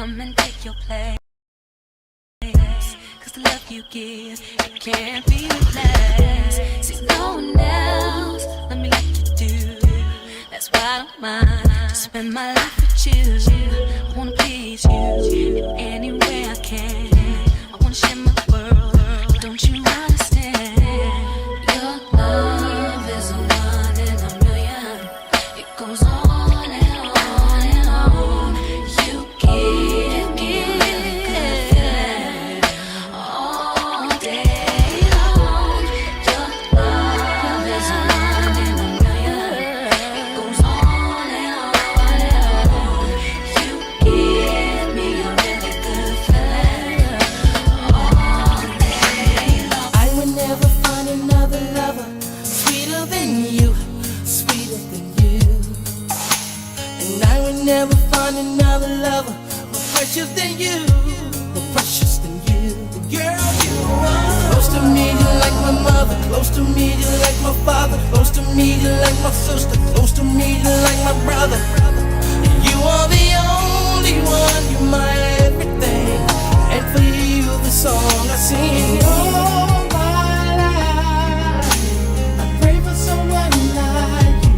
come and take your place. Cause the love you give, it can't be replaced. See, no one else, let me let you do. That's why I don't mind to spend my life with you. I wanna please you in any way I can. I wanna share my world, but don't you understand? Your love is a one in a million. It goes on and on and on. You give me really good feeling all day long. Your love is a one in a million. It goes on and on and on. You give me a really good feeling all day long. I would never find another lover sweeter than you, sweeter than you. And I would never find another lover more precious than you, more precious than you. Girl, you are close to me, you're like my mother. Close to me, you're like my father. Close to me, you're like my sister. Close to me, you're like my brother. And you are the only one, you're my everything. And for you, the song I sing. All my life, I pray for someone like you.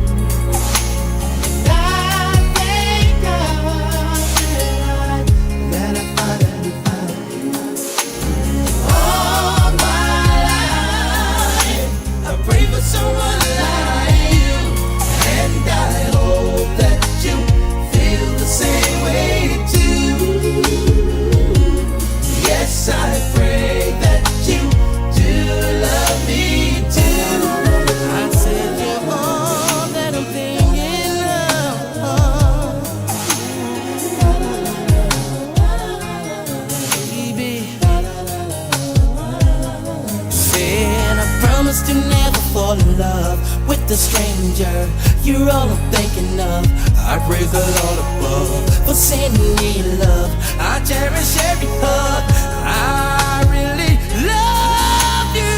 And I thank God that I finally found you. All my life, I pray for someone like you. And I hope that you feel the same way too. Yes, I pray that you do love me too. I said you're all that I'm thinking of, baby. Said I promised to never fall in love with a stranger. You're all I'm thinking of. I praise the Lord above for sending me love. I cherish every hug. I really love you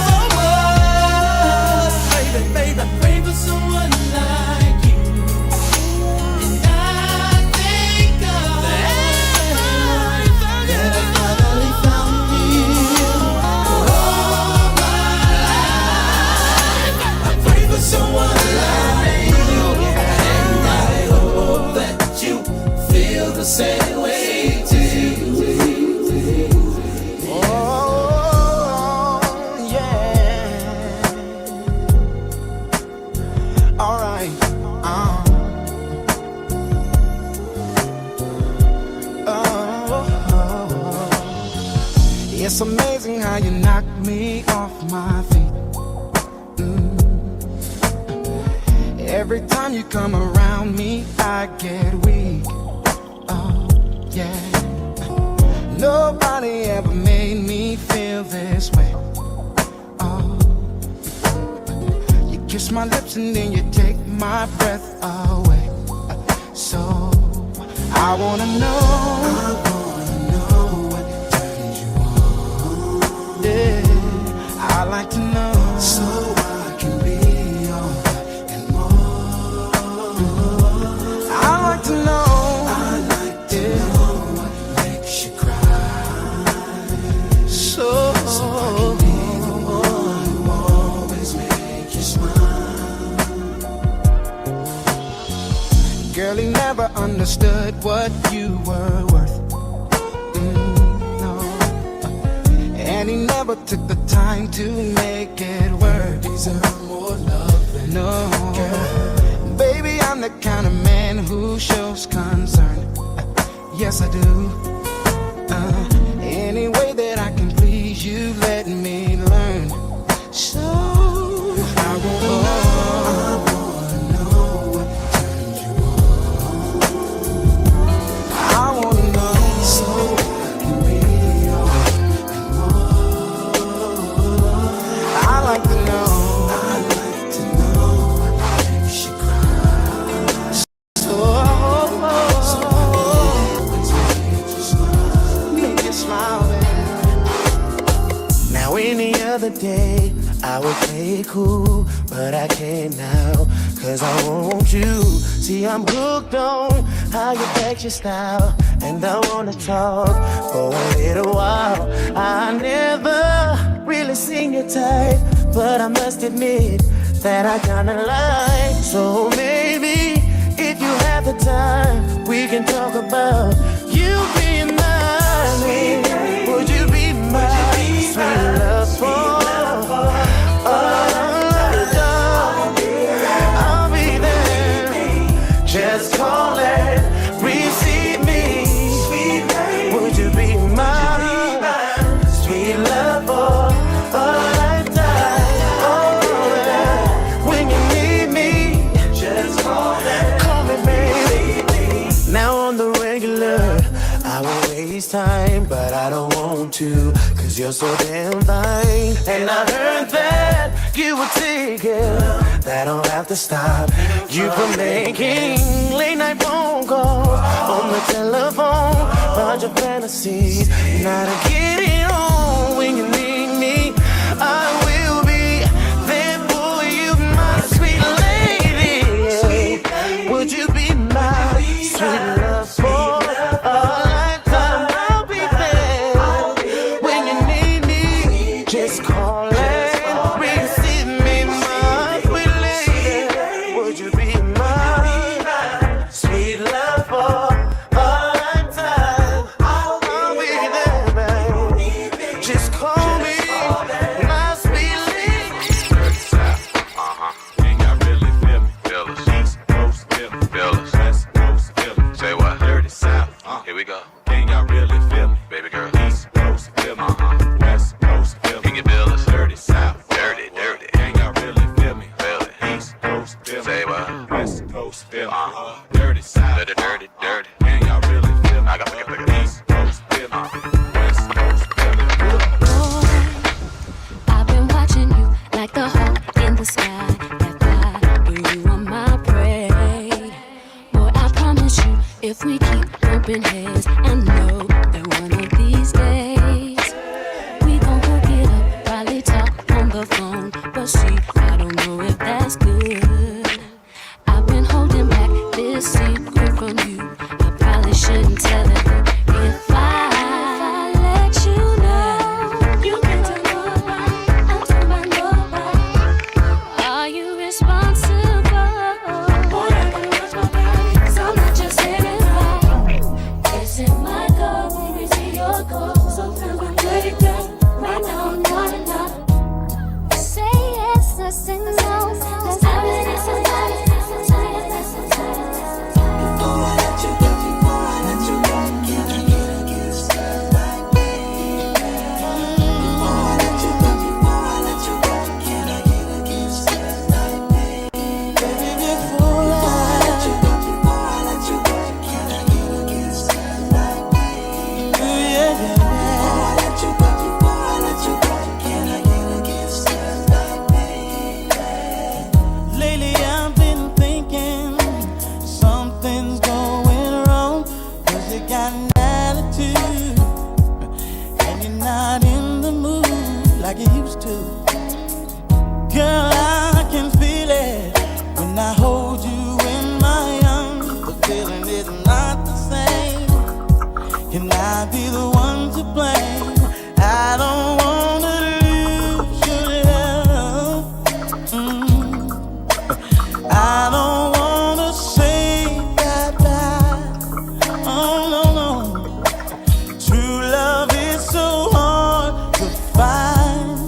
so much, baby, baby. I pray for someone like you, and I thank God that I finally found you. All my life, I pray for someone like you, and I hope that you feel the same way too. Oh, yeah. All right. It's amazing how you knock me off my feet. Every time you come around me, I get weak. Oh, yeah. Nobody ever made me feel this way. Oh, you kiss my lips and then you take my breath away. So I wanna know what turns you on. Yeah, I like to know so I can be all that and more. I like to know. Girl, he never understood what you were worth. No. And he never took the time to make it work. Deserve more love than no. Girl, baby, I'm the kind of man who shows concern. Yes, I do. Any way that I can please you, let me learn. So I wanna know what turns you on. I wanna know so I can be all and more. I like to know what makes you cry. So make you smile, baby. Now any other day I would play it cool, but I can't now, cause I want you. See, I'm hooked on how you flex your style, and I wanna talk for a little while. I never really seen your type, but I must admit that I kinda like. So maybe if you have the time, we can talk about you being mine. Would you be my sweet love for? I'll be there. Just call and receive me. Would you be my sweet love for a lifetime? Oh, yeah. When you need me, just call me, baby. Now on the regular, I won't waste time, but I don't want to, cause you're so damn fine. And I heard that you were taken, that don't have to stop you from making late night phone calls on the telephone about your fantasies. Now to get it on when you need me, I will be there for you, my sweet lady. Would you be my sweet love for a lifetime? I'll be there when you need me. Just call and receive me, my sweet lady. Would you be my sweet love for a lifetime? I'll be there, babe. Just call me my sweet lady. Ain't got really feel me. Feel us. East Coast feel me. Feel us. West Coast feel me. Say what? Dirty South. Here we go. Ain't got really feel me. Baby girl. East Coast feel me. West Coast feel me. Can you feel us? Dirty South. Dirty, dirty. Ain't got really feel me. Feel it. East Coast feel me. Say what? West Coast feel me. Dirty South. Dirty, dirty, dirty. Ain't got really feel me. I got to pick it. East Coast feel me. West Coast feel me. Boy, I've been watching you like the hawk in the sky. That fly, when you are my prey. Boy, I promise you, if we keep bumping heads, I know that one of these days we gon' hook it up, probably talk on the phone. But see, I don't know if that's good. I've been holding back this secret from you. I probably shouldn't tell it, but if I let you know, you get to know about, I'm talking about nobody. Are you responsible? Boy, I can watch my body, 'cause I'm not just sitting by. Is it my goal? Is it your goal? Sometimes I'm good at that. Right now I'm not enough. Say yes, I say no. Let's have it in somebody. Before I let you go, can I get a kiss like me? Before I let you go, can I get a kiss like me? Baby, before I let you go, can I get a kiss like me? Yeah. Before I let you go, can I get a kiss like me? Lately I've been thinking something's going wrong, 'cause you got an attitude and you're not in the mood like you used to. Girl, I can feel it when I hold you in my arms. The feeling is not the same. Can I be the one to blame? I don't wanna lose your love. I don't wanna say bye-bye. Oh, no. True love is so hard to find,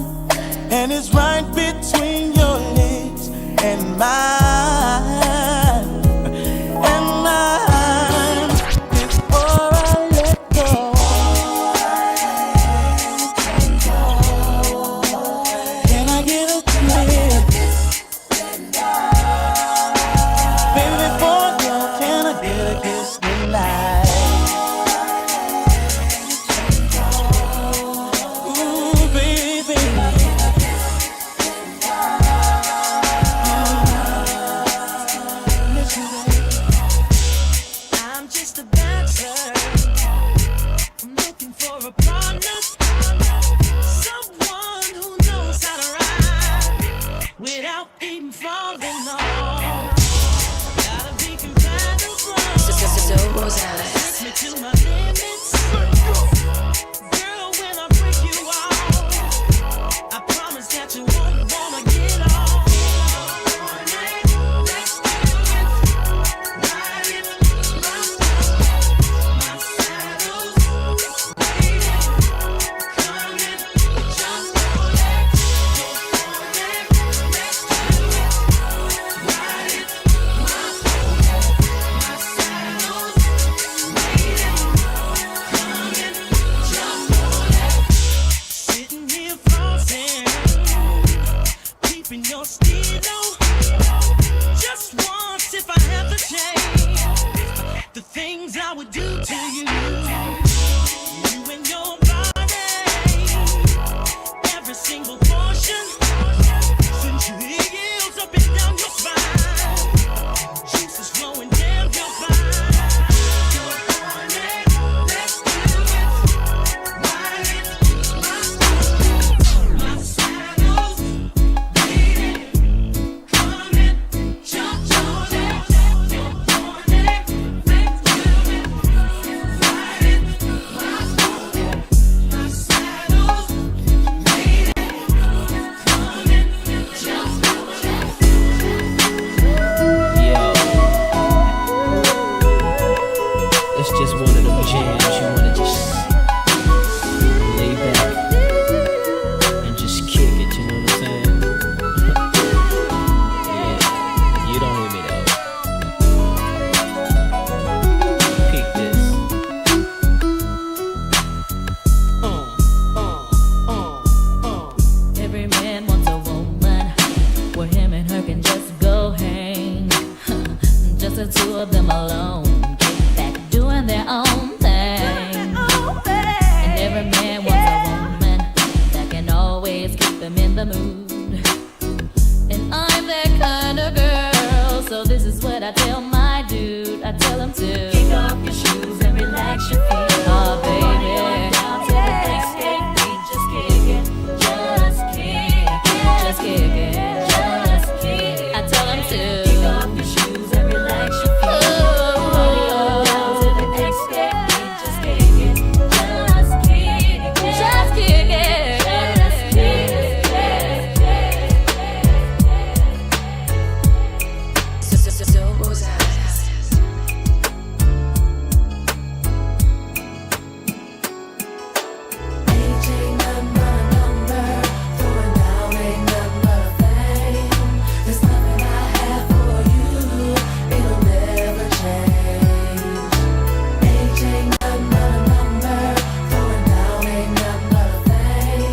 the mood. And I'm that kind of girl, so this is what I tell my dude. I tell him to kick off your shoes and relax your feet. Oh, baby, down to the next beat. Just kick it, just kick it, just kick it, just kick it. I tell him to kick off your shoes and relax your feet. Oh, down to the next beat. Just kick it, just kick it, just kick it, just kick it. So Rosales. Age ain't nothing but a number. Throwing down ain't nothing but a thing. There's nothing I have for you. It'll never change. Age ain't nothing but a number. Throwing down ain't nothing but a thing.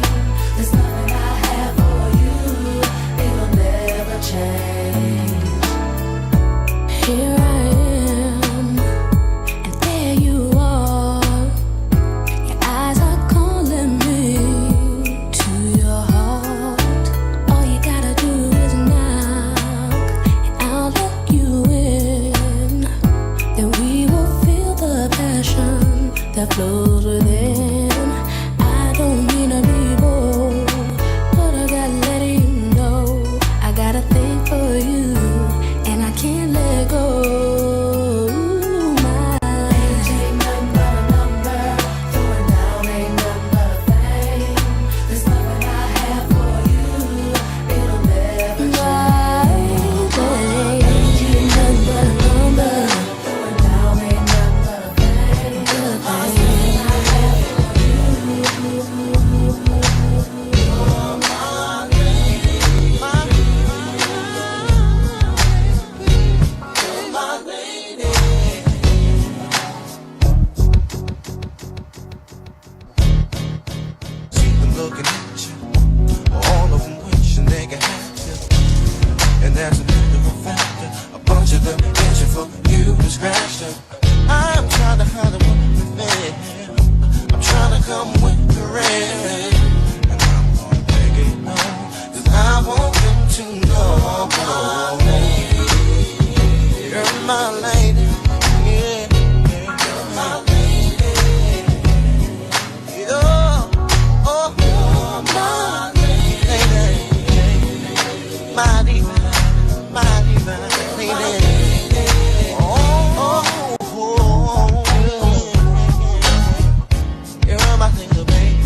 There's nothing I have for you. It'll never change. Here I am, and there you are. Your eyes are calling me to your heart. All you gotta do is knock, and I'll let you in. Then we will feel the passion that flows within. I don't mean to be bold, but I gotta let you know I got a thing for you, and I can't let go. My age ain't nothing but a number. Throwing down ain't nothing but a thing. There's nothing I have for you. It'll never change. My age ain't nothing but a number. Throwing down ain't nothing but a thing. There's nothing I have for you. See them looking at you, all of them wishing they could have you. And as a matter of fact, a bunch of them itching for you to scratch them. I'm trying to hide them with me. I'm trying to come with the rain. And I'm gonna take it home, 'cause I want them to know you're my lady. Yeah, you're my lady. Oh, you're my lady. My diva, my diva, lady. Oh, you're my little baby.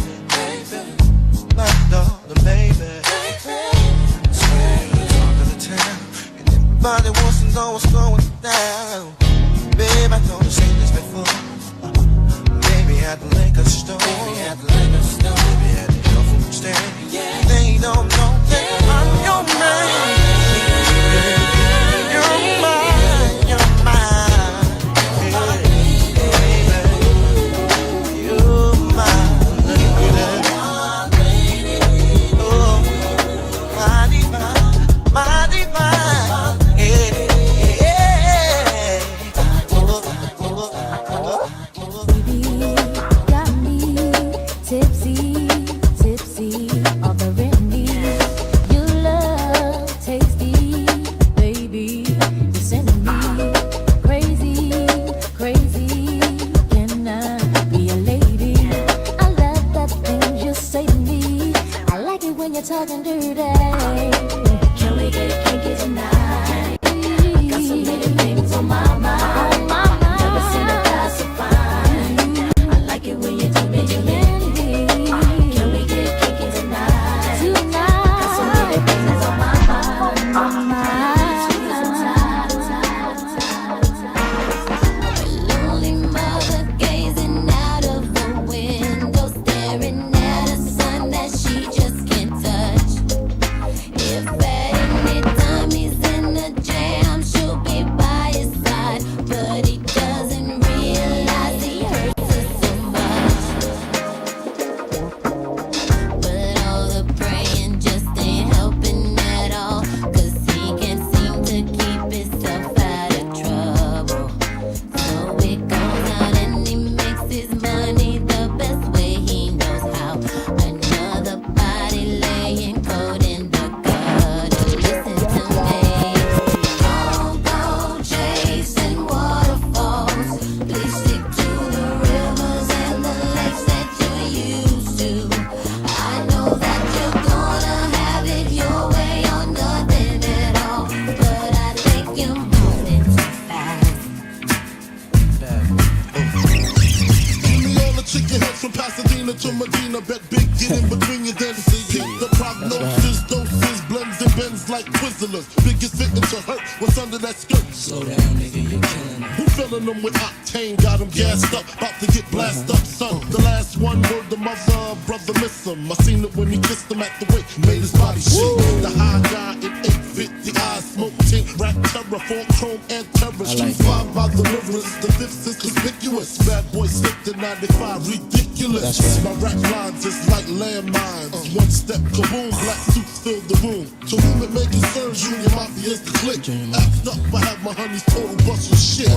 Pasadena to Medina, bet big, get in between you then. Keep the prognosis, doses, blends and bends like Twizzlers. Biggest fitting to hurt what's under that skirt. Slow down, nigga, you killing me. Who filling them with octane? Got them gassed up, about to get blasted up, son. The last one word the mother, brother miss him. I seen it when he kissed him at the wake, made his body shake. The high guy in 850 eyes, smoke tint, rap terror, full chrome and terror. Street five by the rivers, the fifth is conspicuous. Bad boy slipped in 95, ridiculous. My rap lines is like landmines. One step, kaboom, black suits fill the room. To whom it may concern, Junior Mafia is the click. Act up, I have my honey's total bust of shit.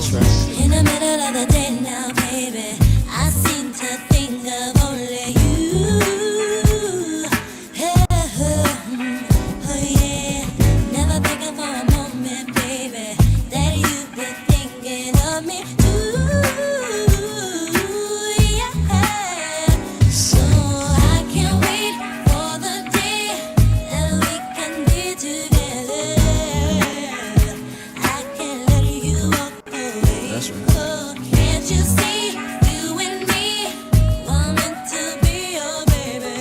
In the middle of the day now, baby, I seem to think of only you. Oh yeah, never thinking for a moment, baby, that you've been thinking of me too. Yeah, so I can't wait for the day that we can be together. I can't let you walk away. That's right. Oh, can't you see you and me were meant to be your baby?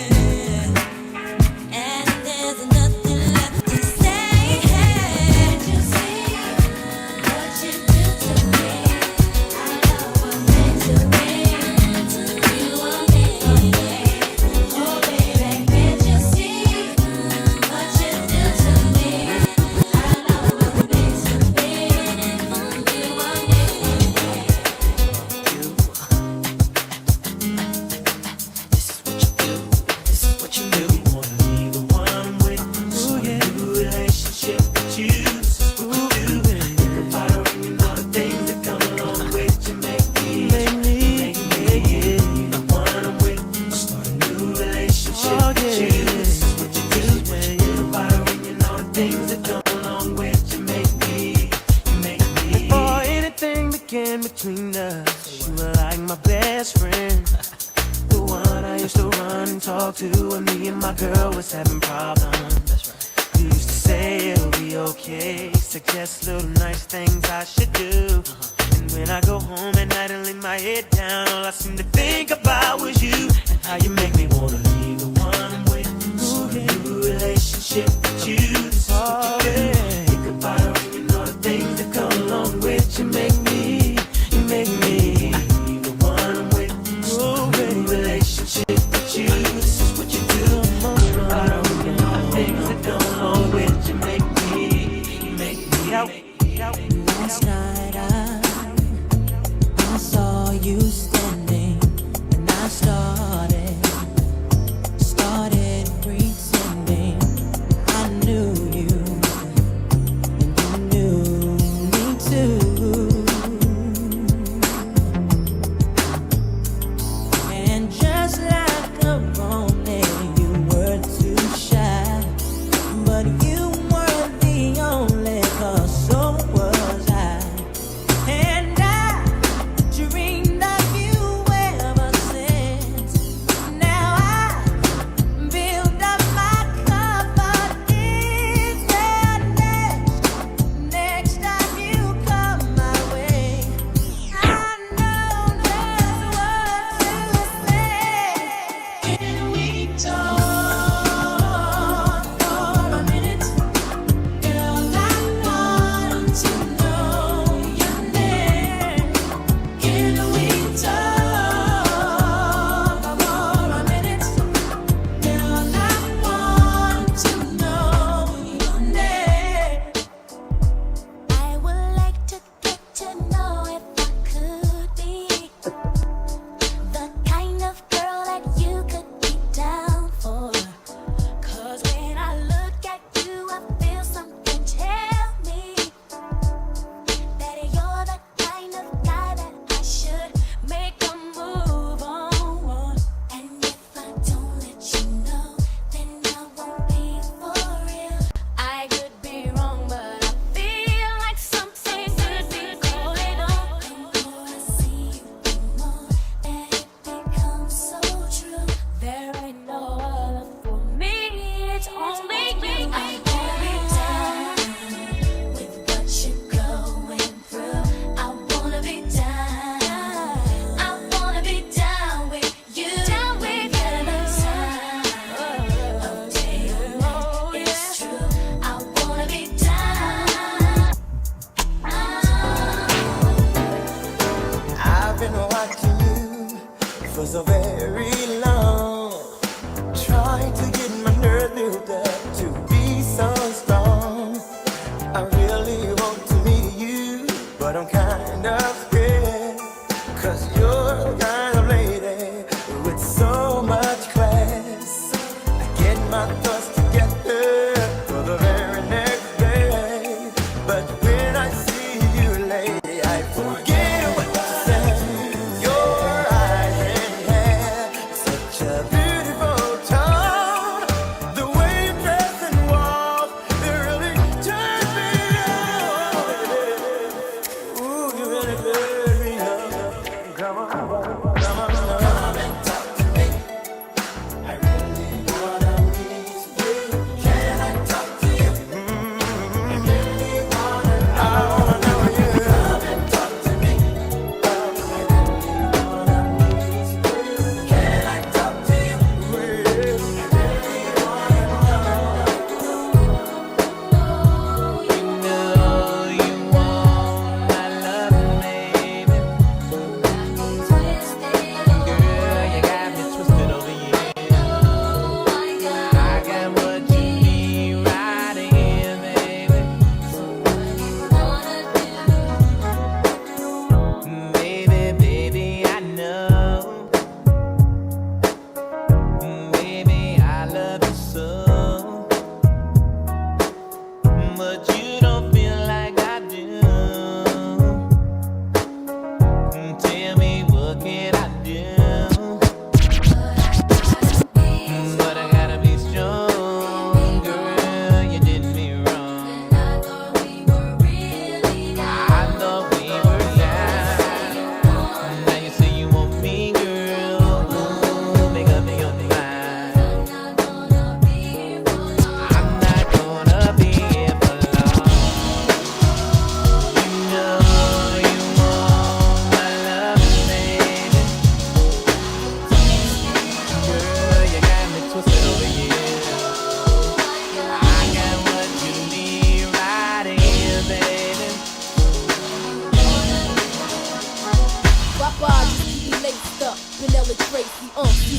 And there's nothing left to say. Can't you see what you do to me? I know what meant to be. You are me, oh baby. Can't you see what you do to me? I know what meant to be. You are me. This is what you do. Wanna be the one with a new relationship with you. This is what you do. Think about her and you know the things that come along with you. Make me the one I'm with. Start a new relationship with you. This is what you do. Think about her and you know the things that come along with you. Make me. Before anything began between us, you were like my best friend. The one I used to run and talk to when me and my girl was having problems. That's right. You used to say it'll be okay, suggest little nice things I should do. And when I go home at night and lay my head down, all I seem to think about was you and how you make me wanna leave the one I'm with. Start a new relationship with you. This is what you do. Think about her and you know the things that come along with you. Make me the one I'm with. New relationship with you. This is what you do. Think about her and you know the things that come along with you. Make me out. Last night I saw you standing, and I started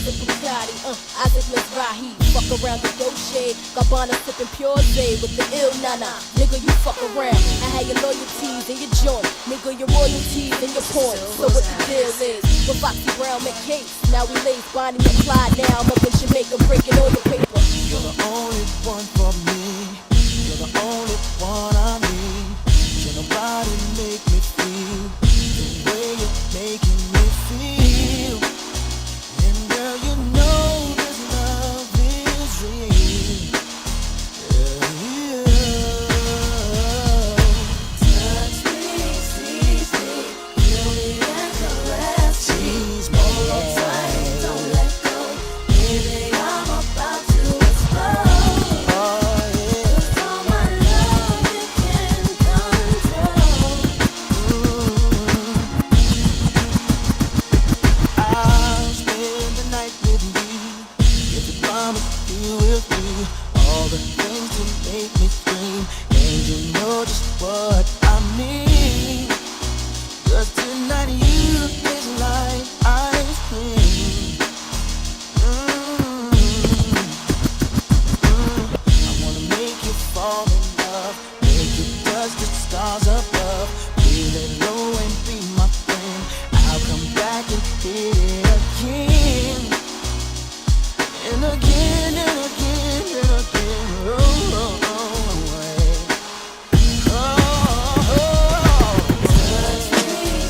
sipping Cloudy, Isaac Mizrahi. Fuck around the Dolce, Gabbana sipping Pure Zay with the ill nana. Nigga, you fuck around. I had your loyalties in your joint. Nigga, your royalties and your points. So what the deal is? With Foxy Brown McCase. Now we lace Bonnie and Clyde. Now I'm up in Jamaica breaking all the paper. You're the only one for me. You're the only one I need. Can nobody make me feel the way you're making me feel? And girl, you know this love is real. Touch me, squeeze me, feel me and caress me. Tease me, Hold on tight, don't let go. Baby, I'm about to explode. Cause all my love you can't control. I'll spend the night with you. If you promise you will do all the things to make me scream, and you know just what I mean. 'Cause tonight you taste like ice cream. I wanna make you fall in love, make you touch the stars above. Feel it low and be my friend. I'll come back and hit it again. And again and again and again. Oh, oh, oh, oh, oh. Touch me,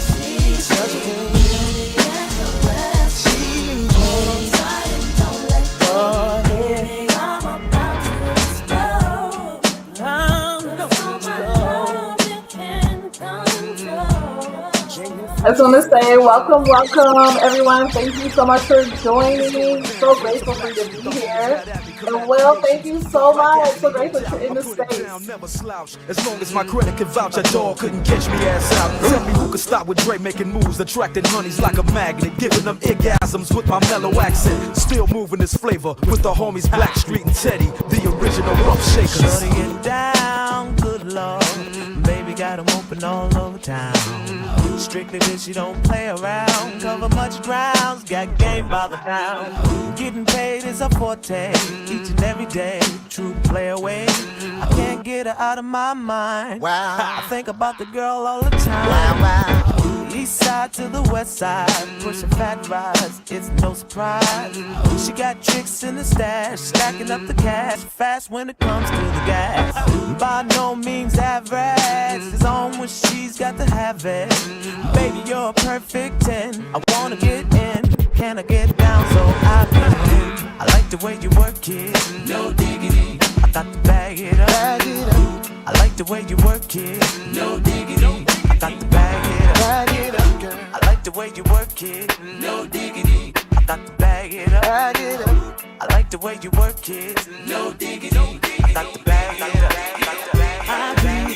squeeze Touch me, me. feel me and caress me. Tease Hold on me. tight and don't let go. Oh, Baby, I'm about to explode. Cause all my love you can't control. I just want to say welcome, everyone. Thank you so much for joining. So grateful for you to be here. And Will, thank you so much. So grateful that you're in the space. Never slouch. As long as my credit can vouch, a dog couldn't catch me ass out. Tell me who could stop with Dre making moves, attracting honeys like a magnet, giving them orgasms with my mellow accent. Still moving this flavor with the homies Blackstreet and Teddy, the original rough shakers. Shutting it down, good lord. Baby got 'em open all over town. Strictly bitch, you don't play around. Cover much grounds, got game by the pound. Getting paid is a forte, each and every day. True play away. I can't get her out of my mind. Wow. I think about the girl all the time. wow. East side to the west side, pushing fat rides, it's no surprise. She got tricks in the stash, stacking up the cash, fast when it comes to the gas. By no means average, it's on when she's got to have it. Baby, you're a perfect 10, I wanna get in, can I get down so I can win? I like the way you work it, no diggity, I got to bag it up. I like the way you work it, no diggity, I got to bag it up. I like the way you work it, no diggity, I got to bag it up. I like the way you work it, no diggity, I got to bag it up. I be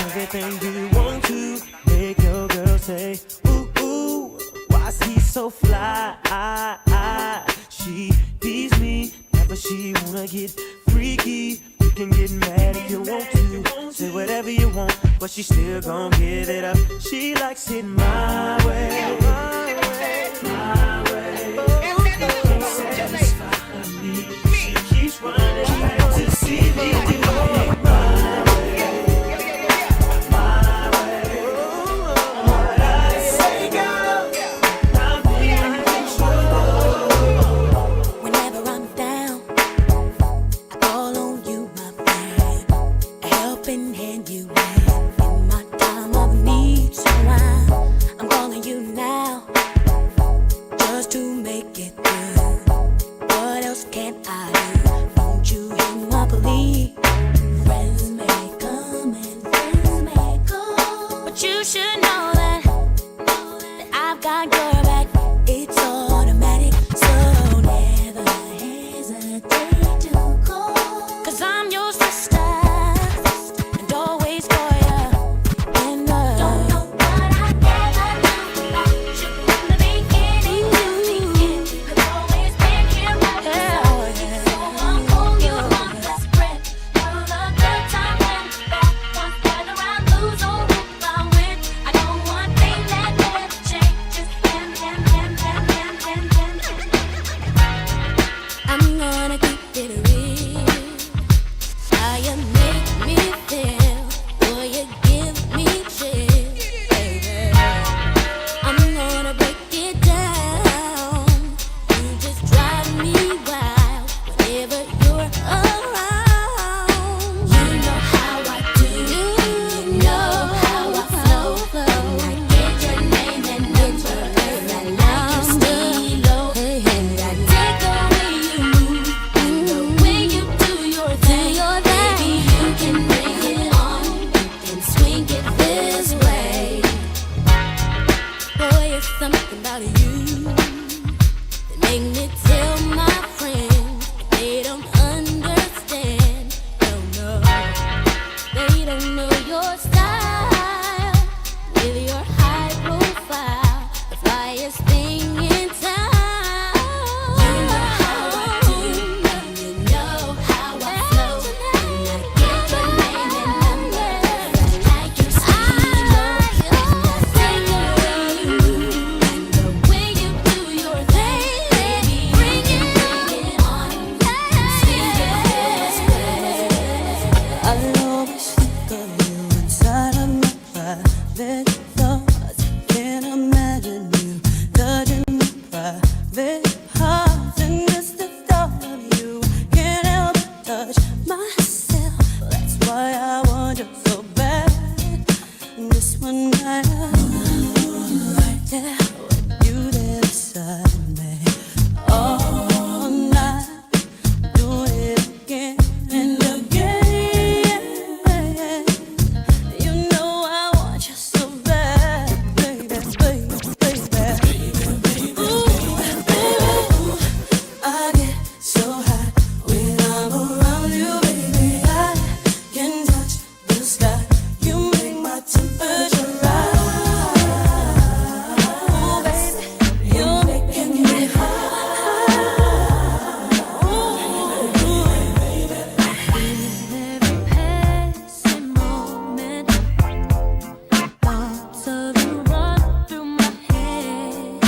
everything you want to make your girl say, ooh, ooh, why's he so fly? She tease me, but she wanna get freaky. You can get mad if you want to, say whatever you want, but she still gon' give it up. She likes it my way, my way, my way. Can't satisfy her need. She keeps running back to see me do it my way, my way. What I say, girl, I'm in control. Whenever I'm down, I call on you, my friend. A helping hand you lend in my time of need. So I'm calling you now, just to make it Make me tell my friends they don't understand. No, they don't know your style with your high profile, the flyest thing in town. You know how I do, you know how I flow. And I get your name and number, I like your style, and I sing you, and the way you do your thing, baby, bring it on, sing it. I always think of you inside of my private thoughts. Can't imagine you touching my private parts. And just the thought of you can't help but touch myself. That's why I want you so bad. And this one night right there with you there beside me all night. Do it again and again. You know I want you so bad, baby, baby, baby. Ooh, baby, I get so hot when I'm around you, baby. I can touch the sky. You make my temperature rise. Ooh, baby, you're making me high. Ooh, Every passing moment, thoughts of you run through my head.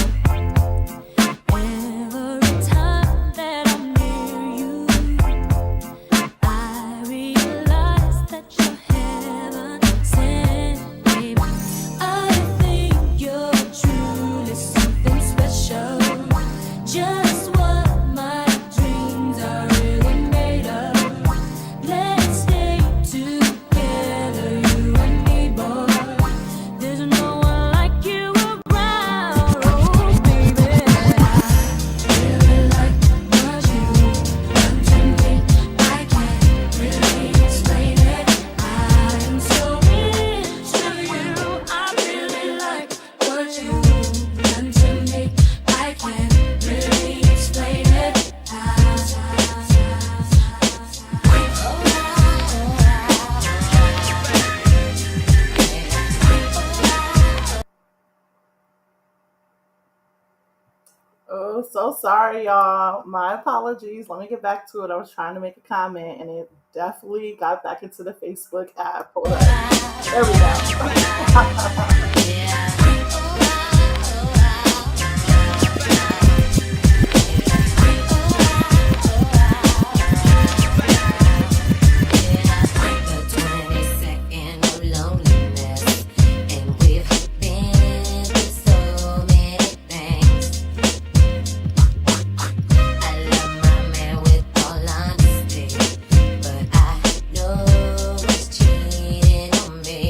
Every time that I'm near you, I realize that you're heaven sent, baby. I think you're truly something special, just what my dreams are really made of. Let's stay together, you and me, boy. There's no one like you around, oh baby. I really like what you done to me. I can't really explain it. I am so into you. I really like what you done to me. I can't really explain it. Oh, so sorry, y'all. My apologies. Let me get back to it. I was trying to make a comment and it definitely got back into the Facebook app. Hold on. There we go. The 22nd of loneliness, and we've been through so many things. I love my man with all honesty, but I know he's cheating on me.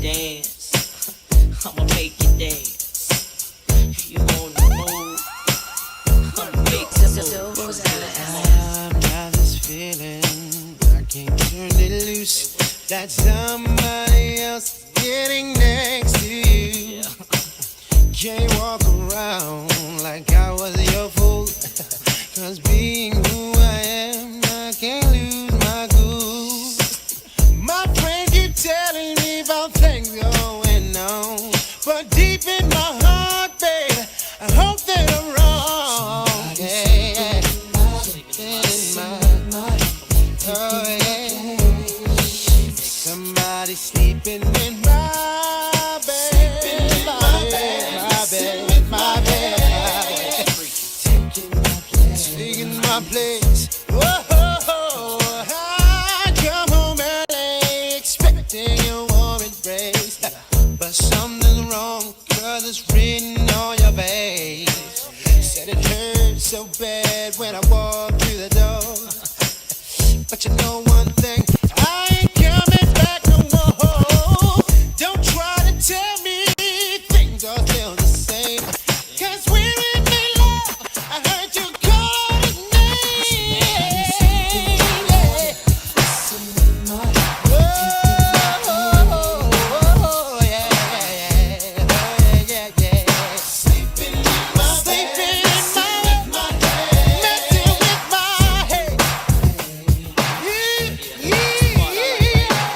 dance. I'ma make you dance. You on the move. I'ma make you move. I've got this feeling I can't turn it loose. That somebody else getting next to you. Can't walk around like I was your fool. Cause being who I am, I can't lose my cool. My friend keep telling me about things going on, but deep in my heart, baby, I hope that I'm wrong. Yeah, oh yeah. Somebody sleeping in my bed, my bed, my bed. Taking my place. Whoa, I come home early, expecting a warm embrace, but something's wrong, 'cause it's written on your face. Said it hurt so bad when I walked through the door, but you know one thing, I ain't coming back no more. Don't try to tell me things are still the same, 'cause when we made love, I heard you call his name. Oh, yeah. Sleeping in my bed, messing with my head.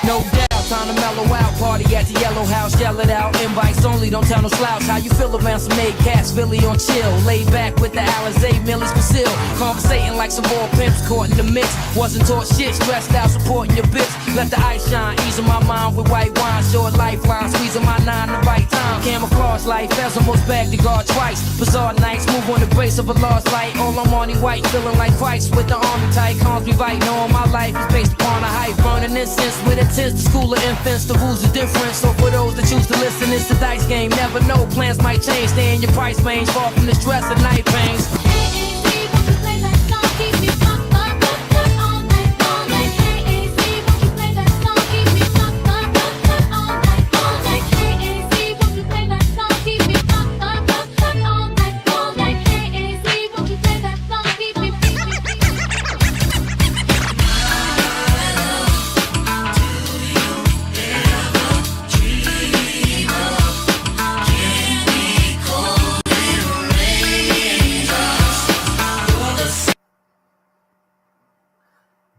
No doubt, time to mellow out. Party at the Yellow House, yell it out. Invites only, don't tell no slouch. How you feel around some made cats, Philly on chill. Laid back with the Alizé, Millie's Brazil. Conversating like some more pimps caught in the mix. Wasn't taught shit, stressed out, supporting your bitch. Let the ice shine, easing my mind with white wine. Short lifeline, squeezing my nine the right time. Camouflage life, as almost bagged the guard twice. Bizarre nights, move on the brace of a large light. All I'm on white, feeling like Christ with the army tight. Calms me right, knowing my life is based upon a hype. Burning incense with intent to school of infants. The rules are different, so for those that choose to listen, it's the dice game. Never know, plans might change. Stay in your price range, far from the stress and night pains.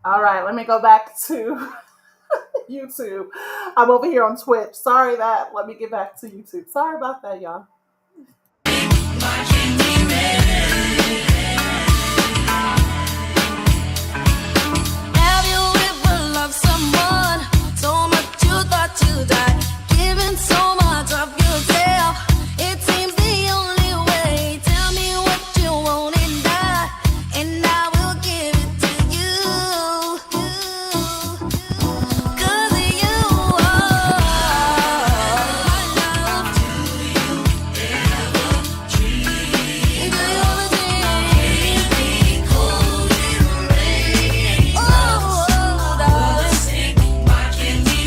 All right, let me go back to YouTube. I'm over here on Twitch. Sorry that. Let me get back to YouTube. Sorry about that, y'all. Have you ever loved someone so much you thought you died, giving so much of yourself? It seems the only way. Tell me what you want and die, and I will give it to you. 'Cause you are my love. Do you ever dream? Do you ever dream? Cold in the rain. Oh, darling. Why can't we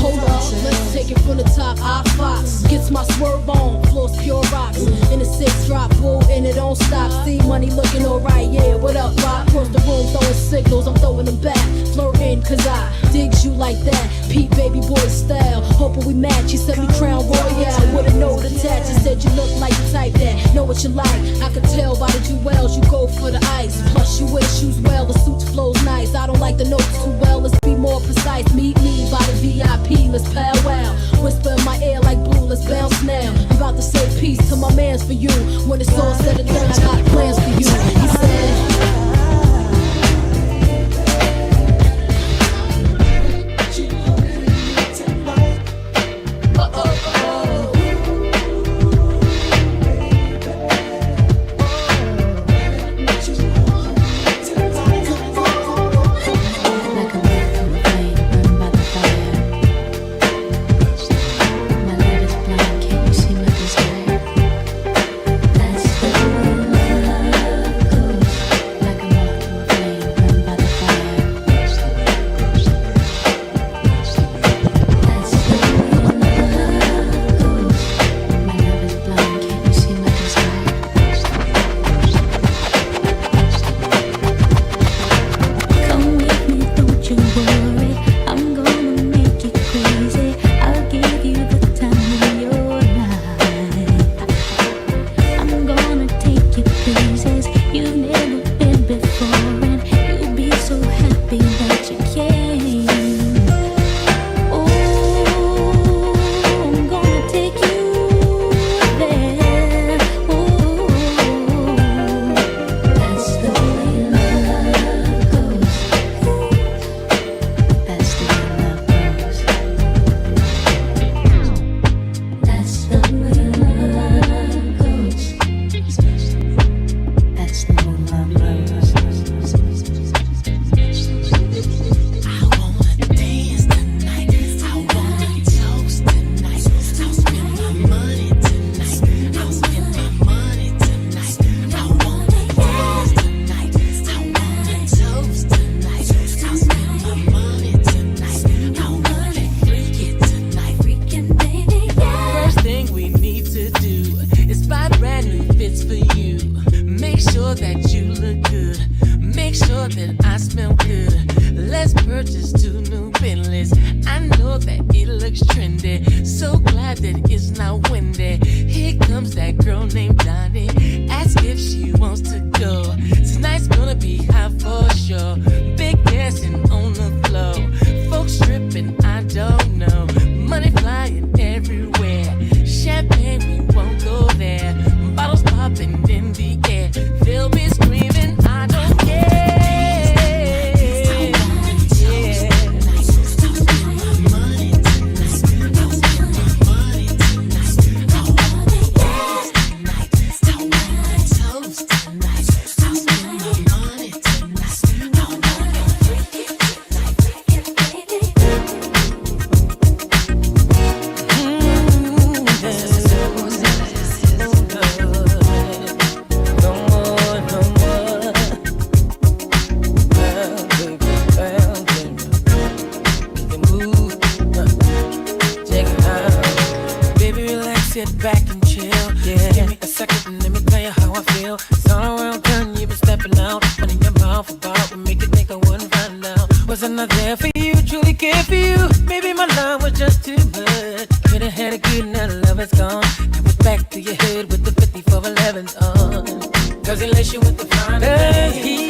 Hold up, let's take it from the top. I Fox gets my swerve on, floors pure rocks. In a six drop, bull, and it don't stop. See money looking alright, yeah. What up, Rock? Across the room, throwing signals, I'm throwing them back. Flirting, 'cause I digs you like that. Pete baby boy style, hoping we match. You said me crown royale with a note attached. You said you look like the type that know what you like. I could tell by the jewels you go for the ice. Plus you wear shoes well, the suit flows nice. I don't like the notes too well, let's be more precise. Meet me by the VIP, let's powwow. Whisper in my ear like blue, let's bounce now. I'm about to say peace to my mans for you. When it's all said and done, I got plans for you. He said, that I smell good. Let's purchase 2 new Bentleys. I know that it looks trendy. So glad that it's not windy. Here comes that girl named Donnie. Ask if she wants to go. Tonight's gonna be hot for sure. Big dancing on the floor. Folks stripping, I don't know. Money flying everywhere. Champagne, we won't go there. Bottles popping in the air. They'll be screaming, I don't care. Sit back and chill, yeah. Give me a second and let me tell you how I feel. It's all around town, you've been stepping out. One in your mouth about what make you think I wouldn't find out. Was I not there for you, truly cared for you? Maybe my love was just too much. Could've had a good night, love is gone. Now it's back to your head with the 5411s on. Cause he lace you with the fine thing. Does he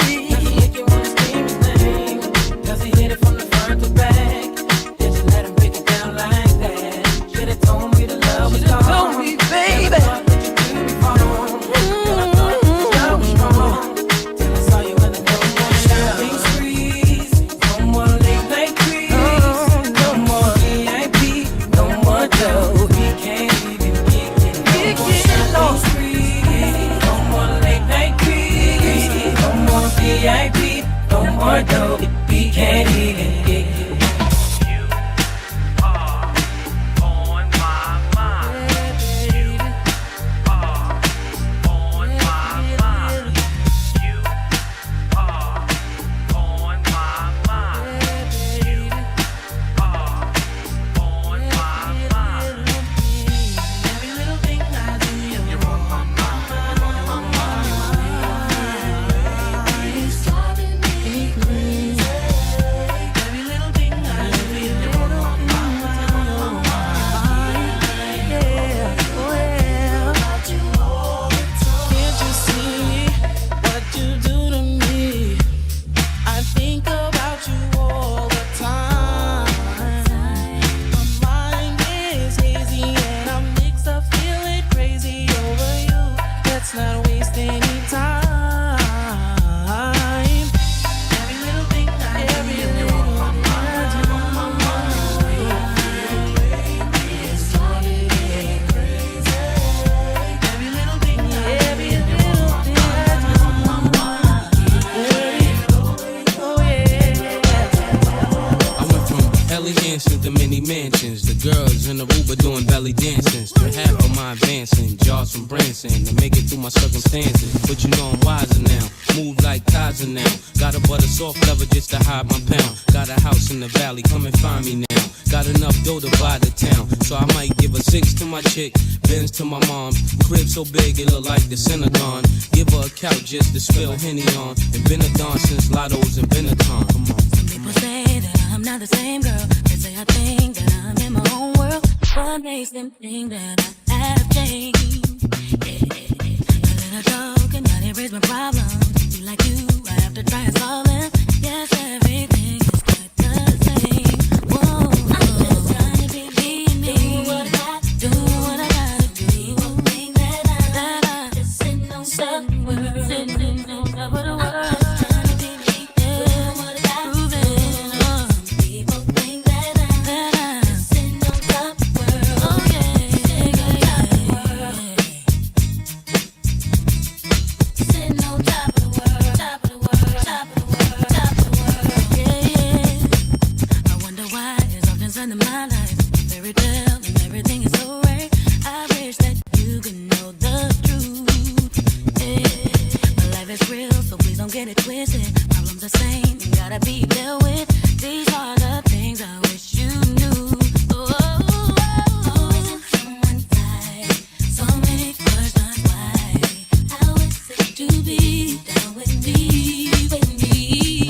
make you wanna scream his name? Does he hit it from the front to back? Did you let him break it down like that? Should've told me the love was gone. Told me, baby. VIP, no more dough, we can't even get you. You are on my mind. You are on my mind. You are on my mind. You are on my mind. Every little thing I do, you're on my mind. Mansions, the girls in the Uber doing belly dancing. Spent half of my advancing, jars from Branson to make it through my circumstances. But you know I'm wiser now, move like Kaiser now. Got a butter soft lover just to hide my pound. Got a house in the valley, come and find me now. Got enough dough to buy the town, so I might give a 6 to my chick, Benz to my mom. Crib so big it look like the Synagogue. Give her a couch just to spill Henny on. And been a don since Lotto's and Benetton. Come on. Some people say that I'm not the same girl. They say I think that I'm in my own world. What makes them think that I have changed? A little joke and not erase my problems. Be like you, I have to try and solve them. Yes, everything is quite the same. Whoa, I'm just trying to be me. Do what I gotta do. People think that I'm just sitting on top of the world. Sitting on top of the world. Get it twisted, problems the same, you gotta be dealt with. These are the things I wish you knew. Always in someone's side, so many questions why. How is it to be down with me, with me?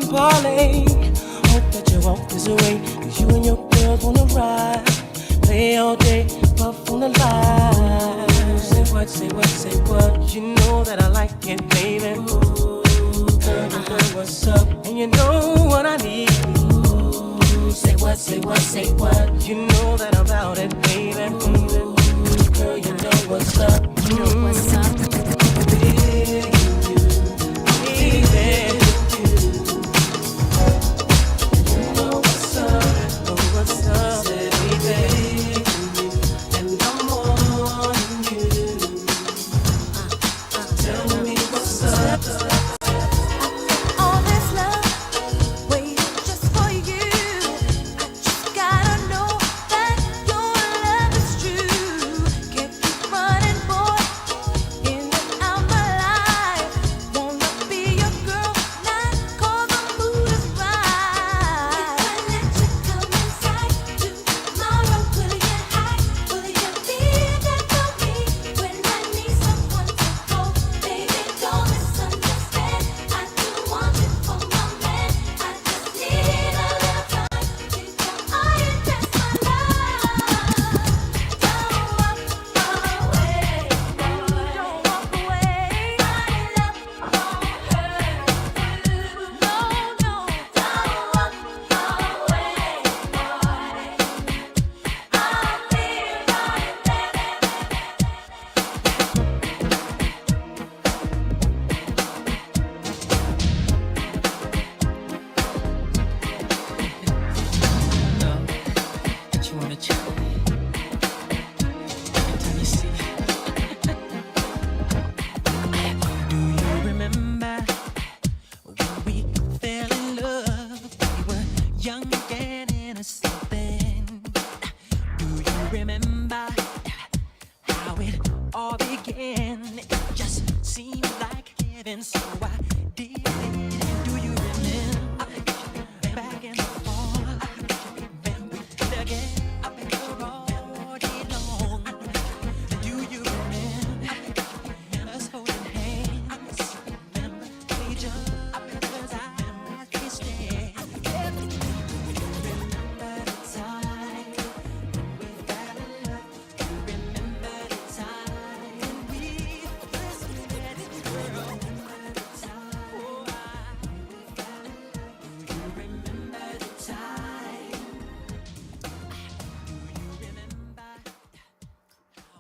parlay. Hope that you walk this away, 'cause you and your girls wanna ride. Play all day, puff on the line. Say what, say what, say what. You know that I like it, baby. Ooh, girl, you know what's up, and you know what I need. Ooh, say what, say what, say what. You know that I'm about it, baby. Ooh, girl, you know what's up. You know what's up. Baby, baby.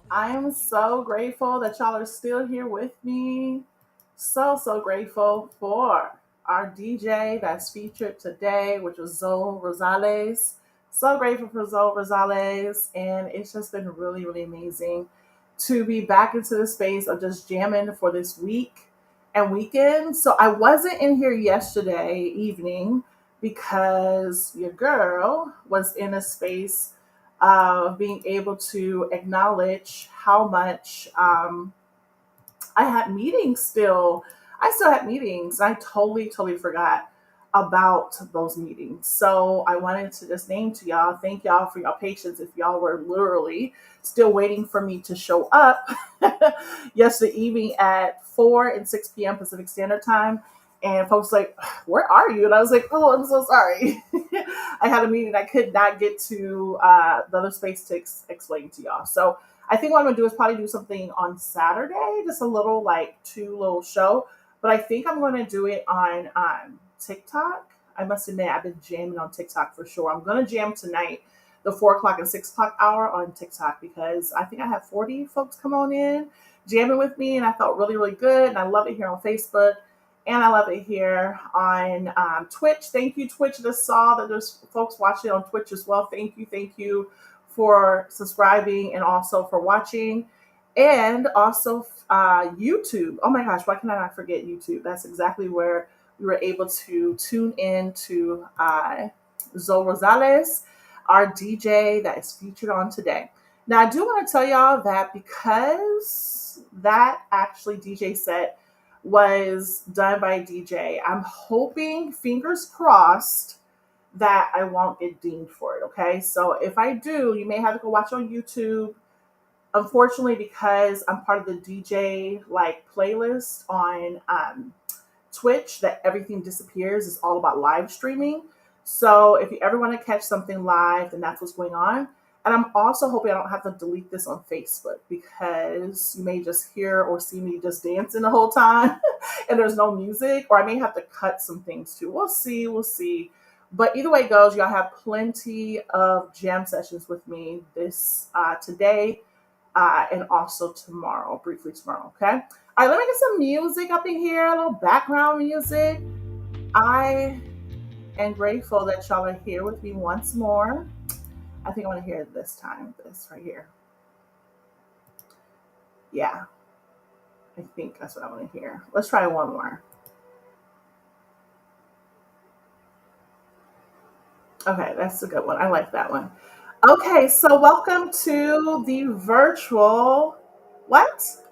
I am so grateful that y'all are still here with me. So grateful for our DJ that's featured today, which was Zo Rosales. So grateful for Zo Rosales. And it's just been really amazing to be back into the space of just jamming for this week and weekend. So I wasn't in here yesterday evening because your girl was in a space of being able to acknowledge how much I had meetings still. I still had meetings. I totally forgot about those meetings. So I wanted to just name to y'all, thank y'all for your patience if y'all were literally still waiting for me to show up yesterday evening at 4 and 6 p.m. Pacific Standard Time. And folks like, where are you? And I was like, oh, I'm so sorry. I had a meeting. I could not get to the other space to explain to y'all. So I think what I'm going to do is probably do something on Saturday, just a little two show. But I think I'm going to do it on TikTok. I must admit, I've been jamming on TikTok for sure. I'm going to jam tonight, the 4 o'clock and 6 o'clock hour on TikTok, because I think I have 40 folks come on in jamming with me. And I felt really good. And I love it here on Facebook. And I love it here on Twitch. Thank you, Twitch. Just saw that there's folks watching on Twitch as well. Thank you for subscribing and also for watching. And also YouTube. Oh my gosh, why can I not forget YouTube? That's exactly where we were able to tune in to Zo Rosales, our DJ that is featured on today. Now, I do want to tell y'all that because that actually DJ set was done by a DJ, I'm hoping, fingers crossed, that I won't get dinged for it, okay? So if I do, you may have to go watch on YouTube. Unfortunately, because I'm part of the DJ playlist on Twitch that everything disappears. It's all about live streaming. So if you ever want to catch something live, then that's what's going on. And I'm also hoping I don't have to delete this on Facebook, because you may just hear or see me just dancing the whole time and there's no music, or I may have to cut some things too. We'll see. We'll see. But either way it goes, y'all have plenty of jam sessions with me this today and also tomorrow, briefly tomorrow. Okay. All right, let me get some music up in here, a little background music. I am grateful that y'all are here with me once more. I think I want to hear it this time. This right here. Yeah, I think that's what I want to hear. Let's try one more. Okay, that's a good one. I like that one. Okay, so welcome to the virtual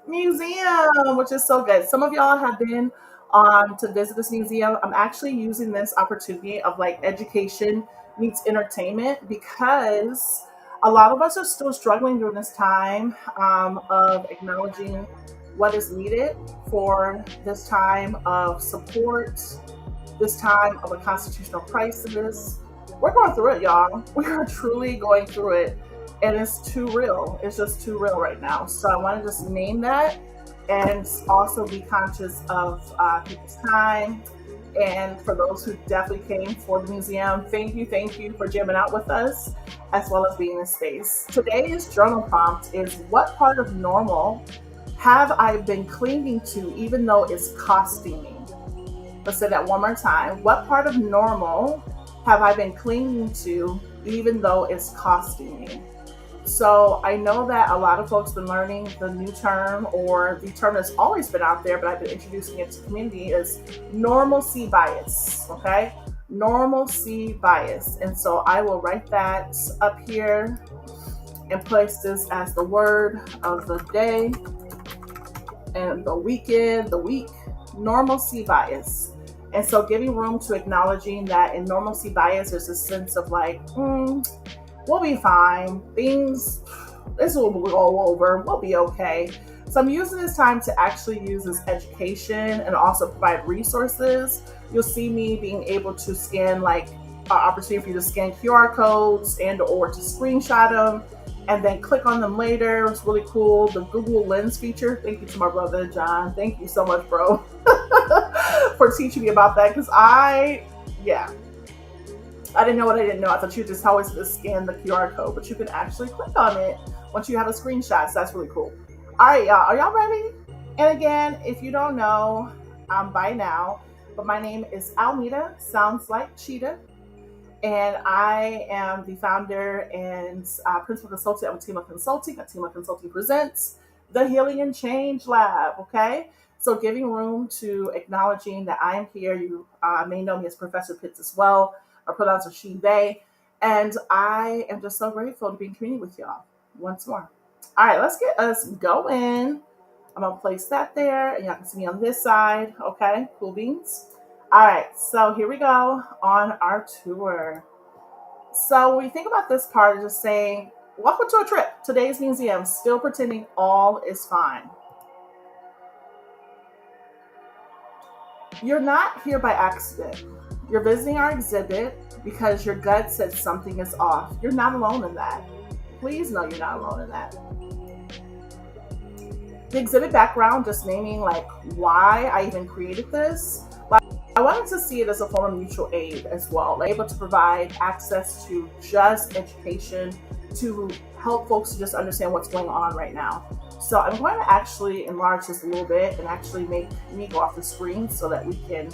museum, which is so good. Some of y'all have been to visit this museum. I'm actually using this opportunity of like education meets entertainment, because a lot of us are still struggling during this time of acknowledging what is needed for this time of support, this time of a constitutional crisis. We're going through it, y'all. We are truly going through it. And it's too real. It's just too real right now. So I want to just name that, and also be conscious of people's time. And for those who definitely came for the museum, thank you for jamming out with us, as well as being in this space. Today's journal prompt is, what part of normal have I been clinging to even though it's costing me? Let's say that one more time. What part of normal have I been clinging to even though it's costing me? So I know that a lot of folks have been learning the new term, or the term that's always been out there, but I've been introducing it to the community, is normalcy bias, okay? Normalcy bias. And so I will write that up here and place this as the word of the day and the weekend, the week, normalcy bias. And so giving room to acknowledging that in normalcy bias, there's a sense of like, we'll be fine. This will go over. We'll be okay. So I'm using this time to actually use this education and also provide resources. You'll see me being able to scan, like, opportunity for you to scan QR codes and or to screenshot them and then click on them later. It's really cool. The Google Lens feature. Thank you to my brother, John. Thank you so much, bro, for teaching me about that. Because I didn't know what I didn't know. I thought you just always just scan the QR code, but you can actually click on it once you have a screenshot. So that's really cool. All right, y'all. Are y'all ready? And again, if you don't know by now, but my name is Almeda, sounds like cheetah. And I am the founder and principal consultant of Atima Consulting. Atima Consulting presents the Healing and Change Lab, okay? So giving room to acknowledging that I am here. You may know me as Professor Pitts as well, or pronounce her she, they. And I am just so grateful to be in community with y'all once more. All right, let's get us going. I'm going to place that there, and y'all can see me on this side, okay? Cool beans. All right, so here we go on our tour. So when you think about this part, just saying, welcome to a trip. Today's museum, still pretending all is fine. You're not here by accident. You're visiting our exhibit because your gut said something is off. You're not alone in that. Please know you're not alone in that. The exhibit background, just naming like why I even created this. I wanted to see it as a form of mutual aid as well, like able to provide access to just education to help folks to just understand what's going on right now. So I'm going to actually enlarge this a little bit and actually make me go off the screen so that we can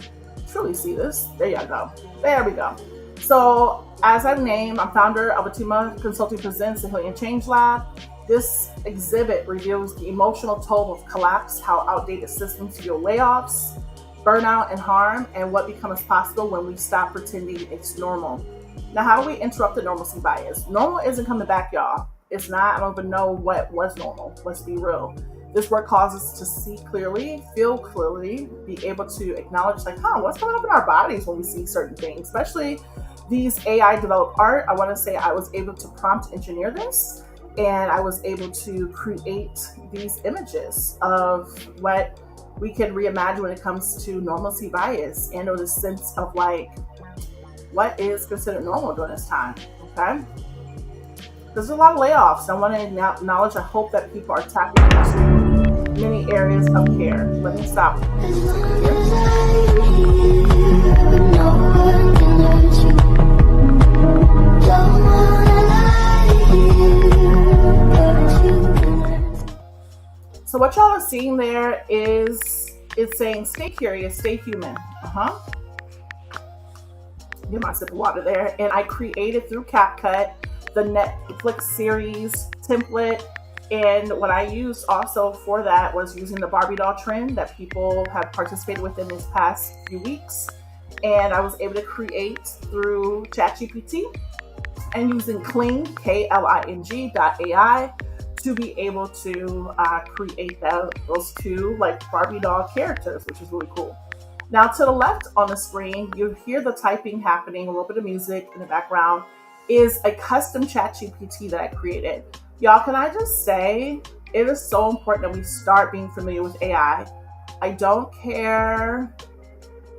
truly see this. There you go. There we go. So as I've named, I'm founder of Atima Consulting presents the Healing and Change Lab. This exhibit reveals the emotional toll of collapse, how outdated systems fuel layoffs, burnout, and harm, and what becomes possible when we stop pretending it's normal. Now, how do we interrupt the normalcy bias? Normal isn't coming back, y'all. It's not. I don't even know what was normal. Let's be real. This work causes us to see clearly, feel clearly, be able to acknowledge like, what's going on in our bodies when we see certain things, especially these AI developed art. I want to say I was able to prompt engineer this, and I was able to create these images of what we can reimagine when it comes to normalcy bias and or the sense of like what is considered normal during this time. Okay, there's a lot of layoffs. I want to acknowledge, I hope that people are tapping into many areas of care. Let me stop. So what y'all are seeing there is it's saying stay curious, stay human. Get my sip of water there. And I created through CapCut the Netflix series template. And what I used also for that was using the Barbie doll trend that people have participated with in these past few weeks. And I was able to create through ChatGPT and using Kling, KLING.ai, to be able to create those two like Barbie doll characters, which is really cool. Now to the left on the screen, you hear the typing happening, a little bit of music in the background, is a custom ChatGPT that I created. Y'all, can I just say, it is so important that we start being familiar with AI. I don't care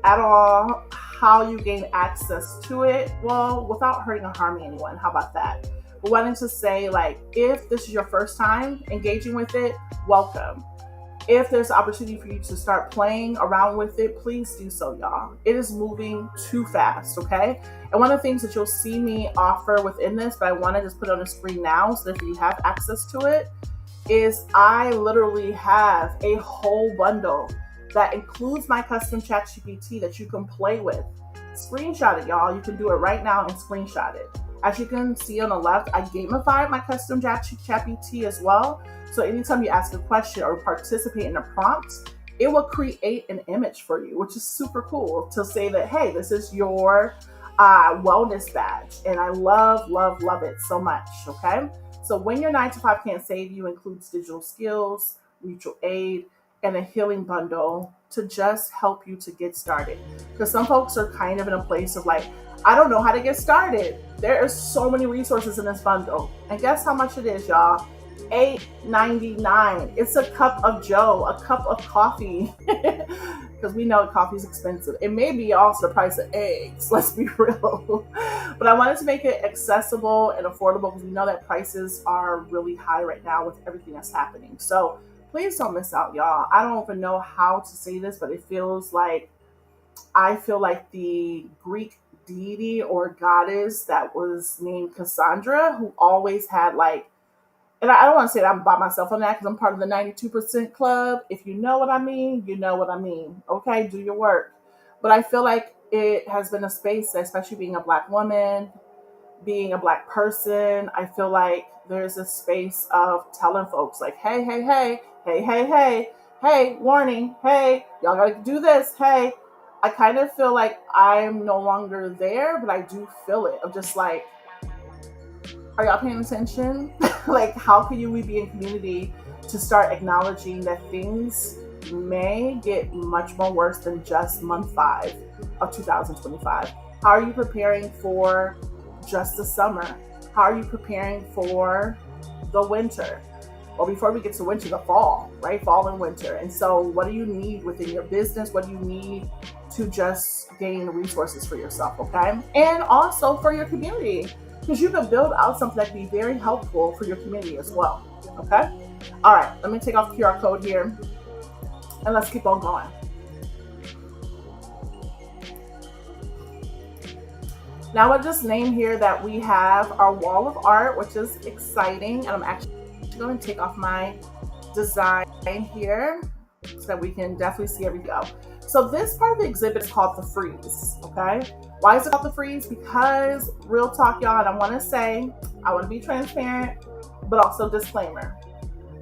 at all how you gain access to it, well, without hurting or harming anyone. How about that? But wanting to say, like, if this is your first time engaging with it, welcome. If there's an opportunity for you to start playing around with it, please do so, y'all. It is moving too fast, okay? And one of the things that you'll see me offer within this, but I want to just put it on the screen now so that if you have access to it, is I literally have a whole bundle that includes my custom ChatGPT that you can play with. Screenshot it, y'all. You can do it right now and screenshot it. As you can see on the left, I gamified my custom ChatGPT as well. So anytime you ask a question or participate in a prompt, it will create an image for you, which is super cool to say that, hey, this is your wellness badge. And I love, love, love it so much, okay? So when your 9 to 5 can't save you includes digital skills, mutual aid, and a healing bundle to just help you to get started. Because some folks are kind of in a place of like, I don't know how to get started. There are so many resources in this bundle. And guess how much it is, y'all? $8.99. It's a cup of Joe, a cup of coffee. Because we know coffee is expensive. It may be also the price of eggs, let's be real. But I wanted to make it accessible and affordable because we know that prices are really high right now with everything that's happening. So please don't miss out, y'all. I don't even know how to say this, but it feels like, I feel like the Greek deity or goddess that was named Cassandra, who always had like, and I don't want to say that I'm by myself on that because I'm part of the 92% club. If you know what I mean, you know what I mean. Okay, do your work. But I feel like it has been a space, especially being a Black woman, being a Black person, I feel like there's a space of telling folks like, hey, hey, hey, hey, hey, hey, hey, warning, hey, y'all gotta do this, hey. I kind of feel like I'm no longer there, but I do feel it. I'm just like, are y'all paying attention? Like, how can we be in community to start acknowledging that things may get much more worse than just month 5 of 2025? How are you preparing for just the summer? How are you preparing for the winter? Well, before we get to winter, the fall, right? Fall and winter. And so what do you need within your business? What do you need to just gain resources for yourself, okay? And also for your community, because you can build out something that can be very helpful for your community as well, okay? All right, let me take off the QR code here and let's keep on going. Now I'll just name here that we have our wall of art, which is exciting. And I'm actually going to take off my design here so that we can definitely see everything go. So this part of the exhibit is called the freeze, okay? Why is it called the freeze? Because real talk, y'all, and I want to be transparent, but also disclaimer.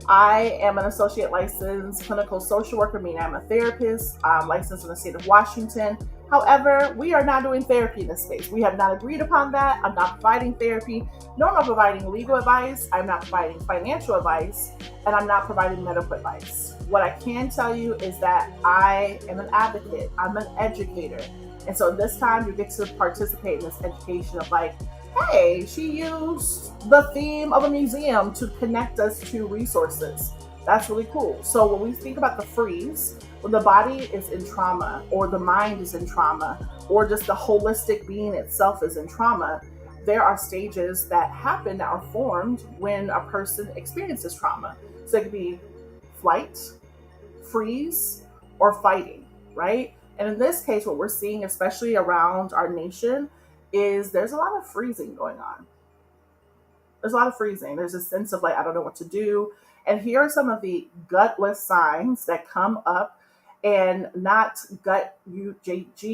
I am an associate licensed clinical social worker, meaning I'm a therapist. I'm licensed in the state of Washington. However, we are not doing therapy in this space. We have not agreed upon that. I'm not providing therapy, nor am I providing legal advice. I'm not providing financial advice, and I'm not providing medical advice. What I can tell you is that I am an advocate. I'm an educator. And so this time you get to participate in this education of like, hey, she used the theme of a museum to connect us to resources. That's really cool. So when we think about the freeze, when the body is in trauma, or the mind is in trauma, or just the holistic being itself is in trauma, there are stages that happen that are formed when a person experiences trauma. So it could be flight, freeze, or fighting, right? And in this case, what we're seeing, especially around our nation, is there's a lot of freezing going on. There's a lot of freezing. There's a sense of like, I don't know what to do. And here are some of the gutless signs that come up, and not gut, Gutless.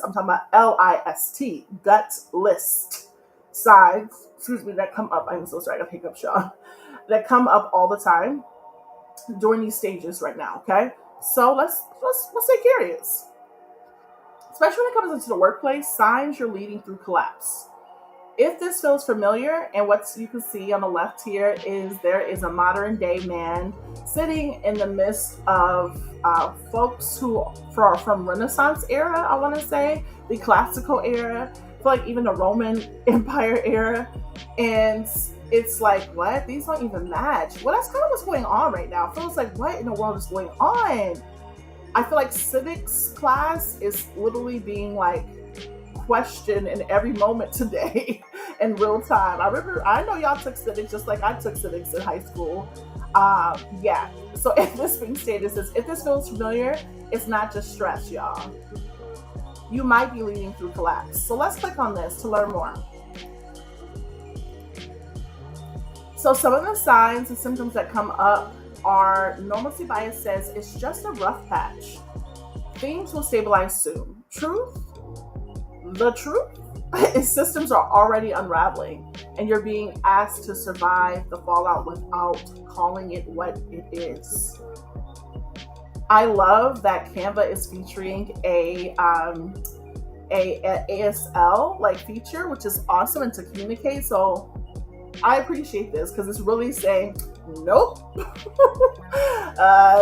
I'm talking about LIST, gutless signs, that come up. I'm so sorry, I got hiccups, y'all. That come up all the time during these stages right now, okay? So let's stay curious. Especially when it comes into the workplace, signs you're leading through collapse. If this feels familiar, and what you can see on the left here is there is a modern day man sitting in the midst of folks who are from Renaissance era, I want to say, the classical era, I feel like even the Roman Empire era. And it's like, what? These don't even match. Well, that's kind of what's going on right now. It feels like, what in the world is going on? I feel like civics class is literally being like questioned in every moment today in real time. I know y'all took civics just like I took civics in high school. Yeah. So if this being stated, if this feels familiar, it's not just stress, y'all. You might be leading through collapse. So let's click on this to learn more. So some of the signs and symptoms that come up are normalcy bias says it's just a rough patch. Things will stabilize soon. Truth? The truth is systems are already unraveling, and you're being asked to survive the fallout without calling it what it is. I love that Canva is featuring a ASL like feature, which is awesome, and to communicate. So I appreciate this because it's really saying, nope,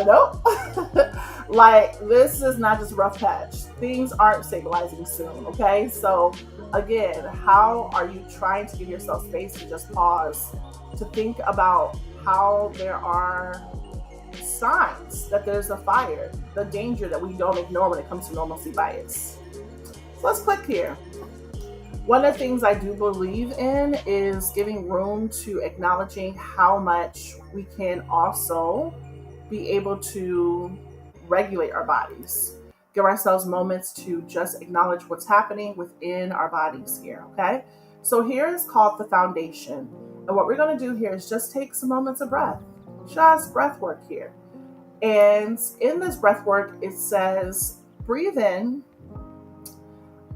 nope. Like, this is not just a rough patch. Things aren't stabilizing soon, okay? So again, how are you trying to give yourself space to just pause, to think about how there are signs that there's a fire, the danger that we don't ignore when it comes to normalcy bias. So let's click here. One of the things I do believe in is giving room to acknowledging how much we can also be able to regulate our bodies. Give ourselves moments to just acknowledge what's happening within our bodies here, okay? So here is called the foundation. And what we're going to do here is just take some moments of breath. Just breath work here. And in this breath work, it says, breathe in,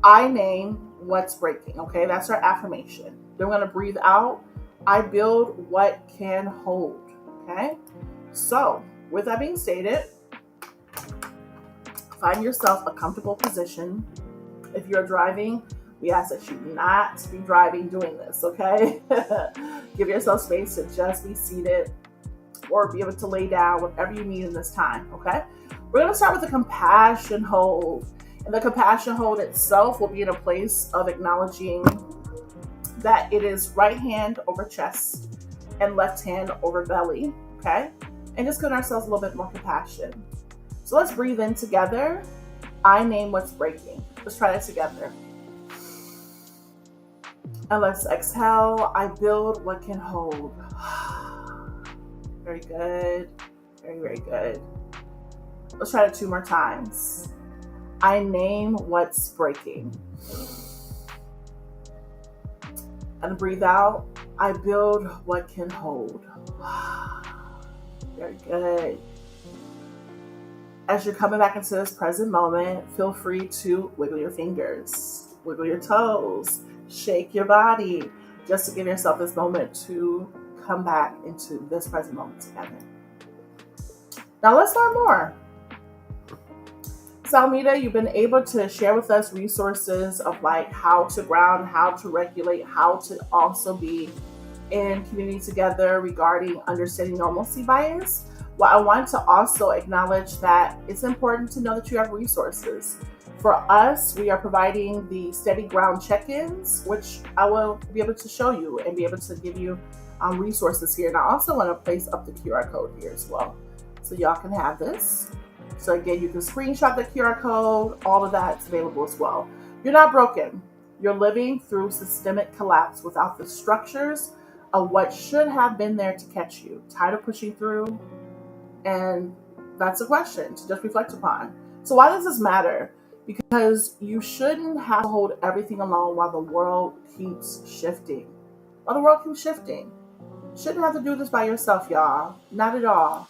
I name what's breaking, okay? That's our affirmation. Then we're going to breathe out, I build what can hold, okay? So with that being stated, find yourself a comfortable position. If you're driving, we ask that you not be driving doing this, okay? Give yourself space to just be seated or be able to lay down, whatever you need in this time, okay? We're going to start with the compassion hold. And the compassion hold itself will be in a place of acknowledging that it is right hand over chest and left hand over belly, okay? And just giving ourselves a little bit more compassion. So let's breathe in together. I name what's breaking. Let's try that together. And let's exhale. I build what can hold. Very good. Very, very good. Let's try it 2 more times. I name what's breaking. And breathe out. I build what can hold. Very good. As you're coming back into this present moment, feel free to wiggle your fingers, wiggle your toes, shake your body, just to give yourself this moment to come back into this present moment together. Now let's learn more. Salmita, you've been able to share with us resources of like how to ground, how to regulate, how to also be in community together regarding understanding normalcy bias. Well, I want to also acknowledge that it's important to know that you have resources For us, we are providing the steady ground check-ins, which I will be able to show you and be able to give you resources here. And I also want to place up the QR code here as well, so y'all can have this. So again, you can screenshot the QR code. All of that's available as well. You're not broken. You're living through systemic collapse without the structures of what should have been there to catch you. Tired of pushing through? And that's a question to just reflect upon. So why does this matter? Because you shouldn't have to hold everything alone while the world keeps shifting. While the world keeps shifting. Shouldn't have to do this by yourself, y'all. Not at all.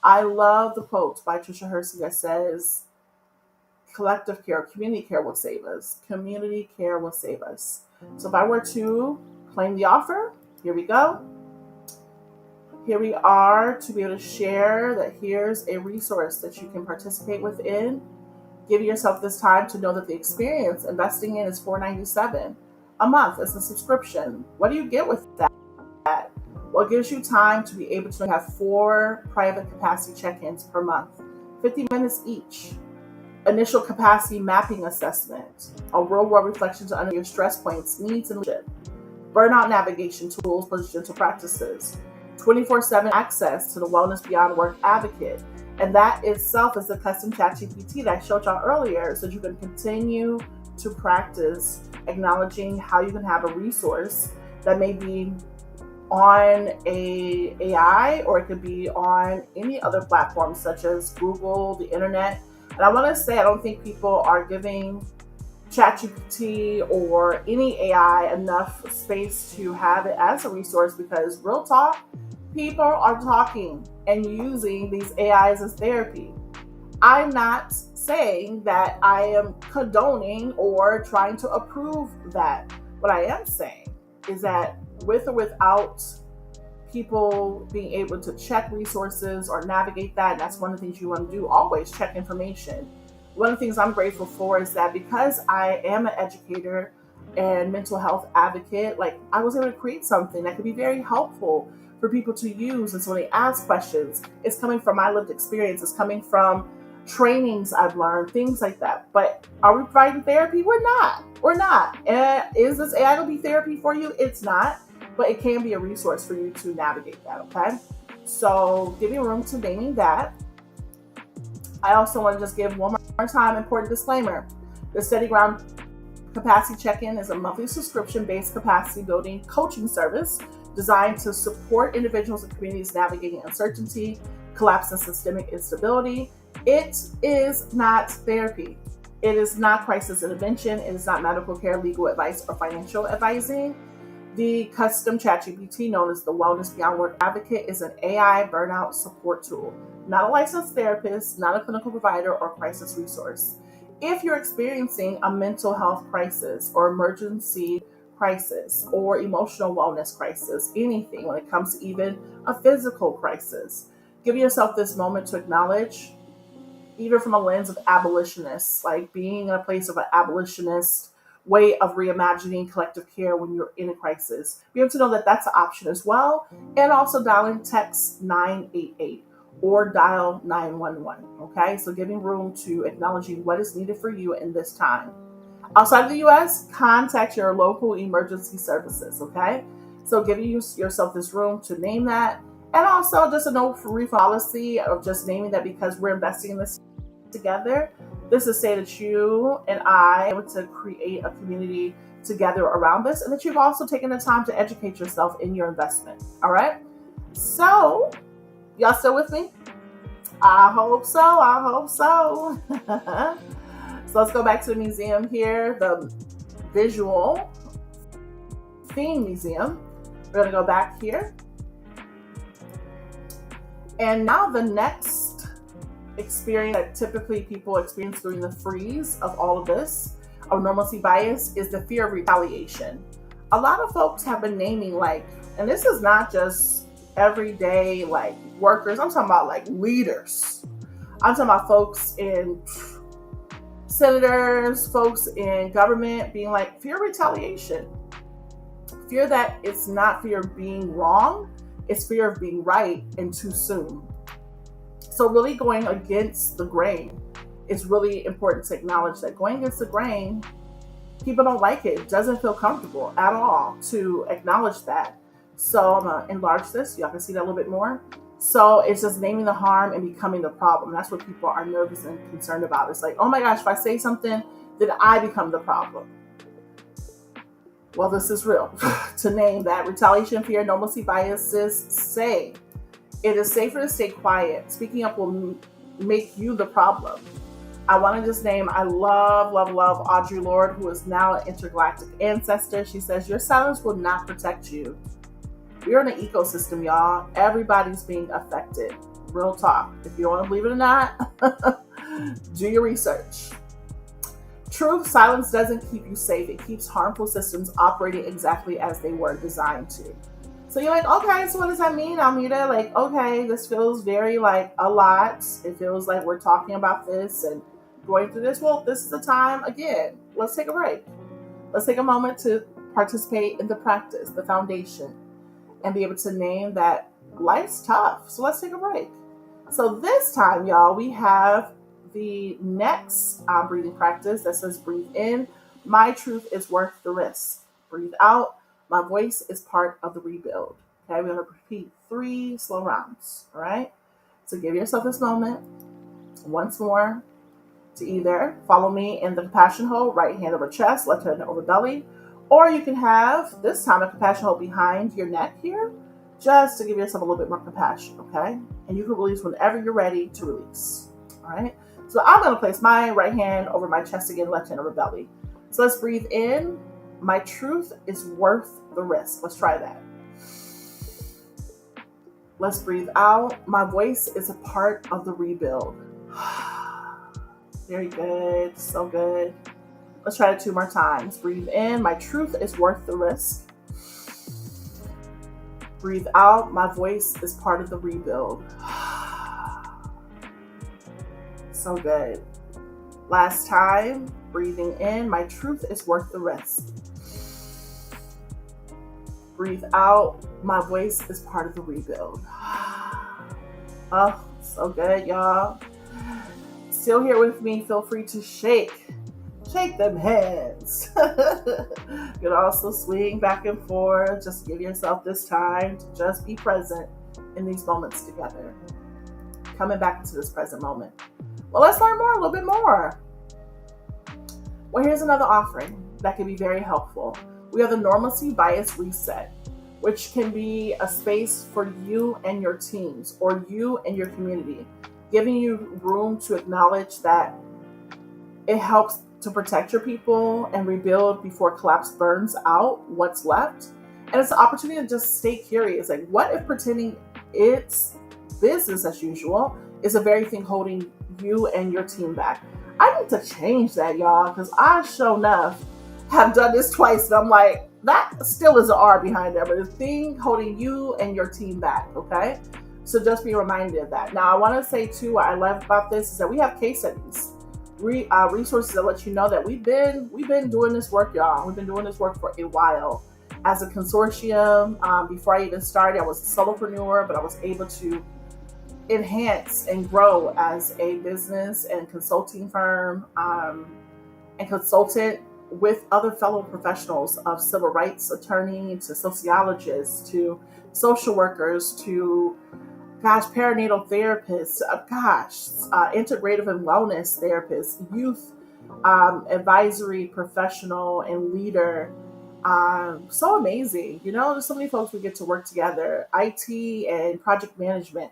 I love the quote by Tricia Hersey that says, collective care, community care will save us. Community care will save us. So if I were to claim the offer, here we go. Here we are to be able to share that here's a resource that you can participate within. Give yourself this time to know that the experience investing in is $4.97 a month as a subscription. What do you get with that? Well, it gives you time to be able to have 4 private capacity check-ins per month, 50 minutes each. Initial capacity mapping assessment, a real-world reflection to under your stress points, needs, and leadership. Burnout navigation tools for gentle practices. 24/7 access to the Wellness Beyond Work Advocate. And that itself is the custom ChatGPT that I showed y'all earlier, so you can continue to practice acknowledging how you can have a resource that may be on a AI, or it could be on any other platform such as Google, the internet. And I want to say, I don't think people are giving ChatGPT or any AI enough space to have it as a resource, because real talk, people are talking and using these AIs as therapy. I'm not saying that I am condoning or trying to approve that. What I am saying is that with or without people being able to check resources or navigate that, and that's one of the things you want to do, always check information. One of the things I'm grateful for is that because I am an educator and mental health advocate, like I was able to create something that could be very helpful for people to use. And so when they ask questions, it's coming from my lived experience, it's coming from trainings I've learned, things like that. But are we providing therapy? We're not. And is this AI going to be therapy for you? It's not, but it can be a resource for you to navigate that, okay? So give me room to naming that. I also want to just give one more time important disclaimer. The Steady Ground Capacity Check-In is a monthly subscription-based capacity building coaching service designed to support individuals and communities navigating uncertainty, collapse, and systemic instability. It is not therapy. It is not crisis intervention. It is not medical care, legal advice, or financial advising. The custom ChatGPT, known as the Wellness Beyond Work Advocate, is an AI burnout support tool, not a licensed therapist, not a clinical provider, or crisis resource. If you're experiencing a mental health crisis or emergency crisis or emotional wellness crisis, anything when it comes to even a physical crisis, give yourself this moment to acknowledge, even from a lens of abolitionists, like being in a place of an abolitionist way of reimagining collective care when you're in a crisis. Be able to know that that's an option as well. And also dialing text 988 or dial 911, okay? So giving room to acknowledging what is needed for you in this time. Outside of the US, contact your local emergency services, okay? So giving yourself this room to name that. And also just a no refund policy of just naming that, because we're investing in this together. This is to say that you and I are able to create a community together around this, and that you've also taken the time to educate yourself in your investment. All right. So y'all still with me? I hope so. So let's go back to the museum here, the visual theme museum. We're going to go back here. And now the next experience that typically people experience during the freeze of all of this, of normalcy bias, is the fear of retaliation. A lot of folks have been naming, like, and this is not just everyday like workers, I'm talking about like leaders. I'm talking about folks in senators, folks in government being like, fear of retaliation. Fear that it's not fear of being wrong, it's fear of being right and too soon. So really going against the grain it's really important to acknowledge that going against the grain, people don't like it. It doesn't feel comfortable at all to acknowledge that. So I'm going to enlarge this. Y'all can see that a little bit more. So it's just naming the harm and becoming the problem. That's what people are nervous and concerned about. It's like, oh my gosh, if I say something, then I become the problem. Well, this is real. To name that, retaliation, fear, normalcy, biases say it is safer to stay quiet. Speaking up will make you the problem. I want to just name, I love Audre Lorde, who is now an intergalactic ancestor. She says, your silence will not protect you. We're in an ecosystem, y'all. Everybody's being affected. Real talk. If you don't want to believe it or not, do your research. Truth, silence doesn't keep you safe. It keeps harmful systems operating exactly as they were designed to. So you're like, okay, so what does that mean, Almeda? Like, okay, this feels very like a lot. It feels like we're talking about this and going through this. Well, this is the time, again, let's take a break. Let's take a moment to participate in the practice, the foundation, and be able to name that life's tough. So let's take a break. So this time, y'all, we have the next breathing practice that says, breathe in, my truth is worth the risk. Breathe out, my voice is part of the rebuild. Okay, we're going to repeat 3 slow rounds. All right, so give yourself this moment once more to either follow me in the compassion hold, right hand over chest, left hand over belly, or you can have this time a compassion hold behind your neck here, just to give yourself a little bit more compassion. Okay, and you can release whenever you're ready to release. All right, so I'm going to place my right hand over my chest again, left hand over belly. So let's breathe in. My truth is worth the risk. Let's try that. Let's breathe out. My voice is a part of the rebuild. Very good. So good. Let's try it 2 more times. Breathe in. My truth is worth the risk. Breathe out. My voice is part of the rebuild. So good. Last time. Breathing in. My truth is worth the risk. Breathe out. My voice is part of the rebuild. Oh, so good, y'all. Still here with me, feel free to shake them hands. You can also swing back and forth. Just give yourself this time to just be present in these moments together. Coming back into this present moment. Well, let's learn more, a little bit more. Well, here's another offering that can be very helpful. We have the Normalcy Bias Reset, which can be a space for you and your teams or you and your community, giving you room to acknowledge that it helps to protect your people and rebuild before collapse burns out what's left. And it's an opportunity to just stay curious. Like, what if pretending it's business as usual is the very thing holding you and your team back? I need to change that, y'all, because I sure enough have done this twice, and I'm like, that still is an R behind there, but the thing holding you and your team back, okay? So just be reminded of that. Now, I want to say, too, what I love about this is that we have case studies, resources that let you know that we've been doing this work, y'all. We've been doing this work for a while. As a consortium, before I even started, I was a solopreneur, but I was able to enhance and grow as a business and consulting firm and consultant with other fellow professionals of civil rights attorney to sociologists to social workers to perinatal therapists, integrative and wellness therapists, youth advisory professional and leader. So amazing. You know, there's so many folks we get to work together, IT and project management.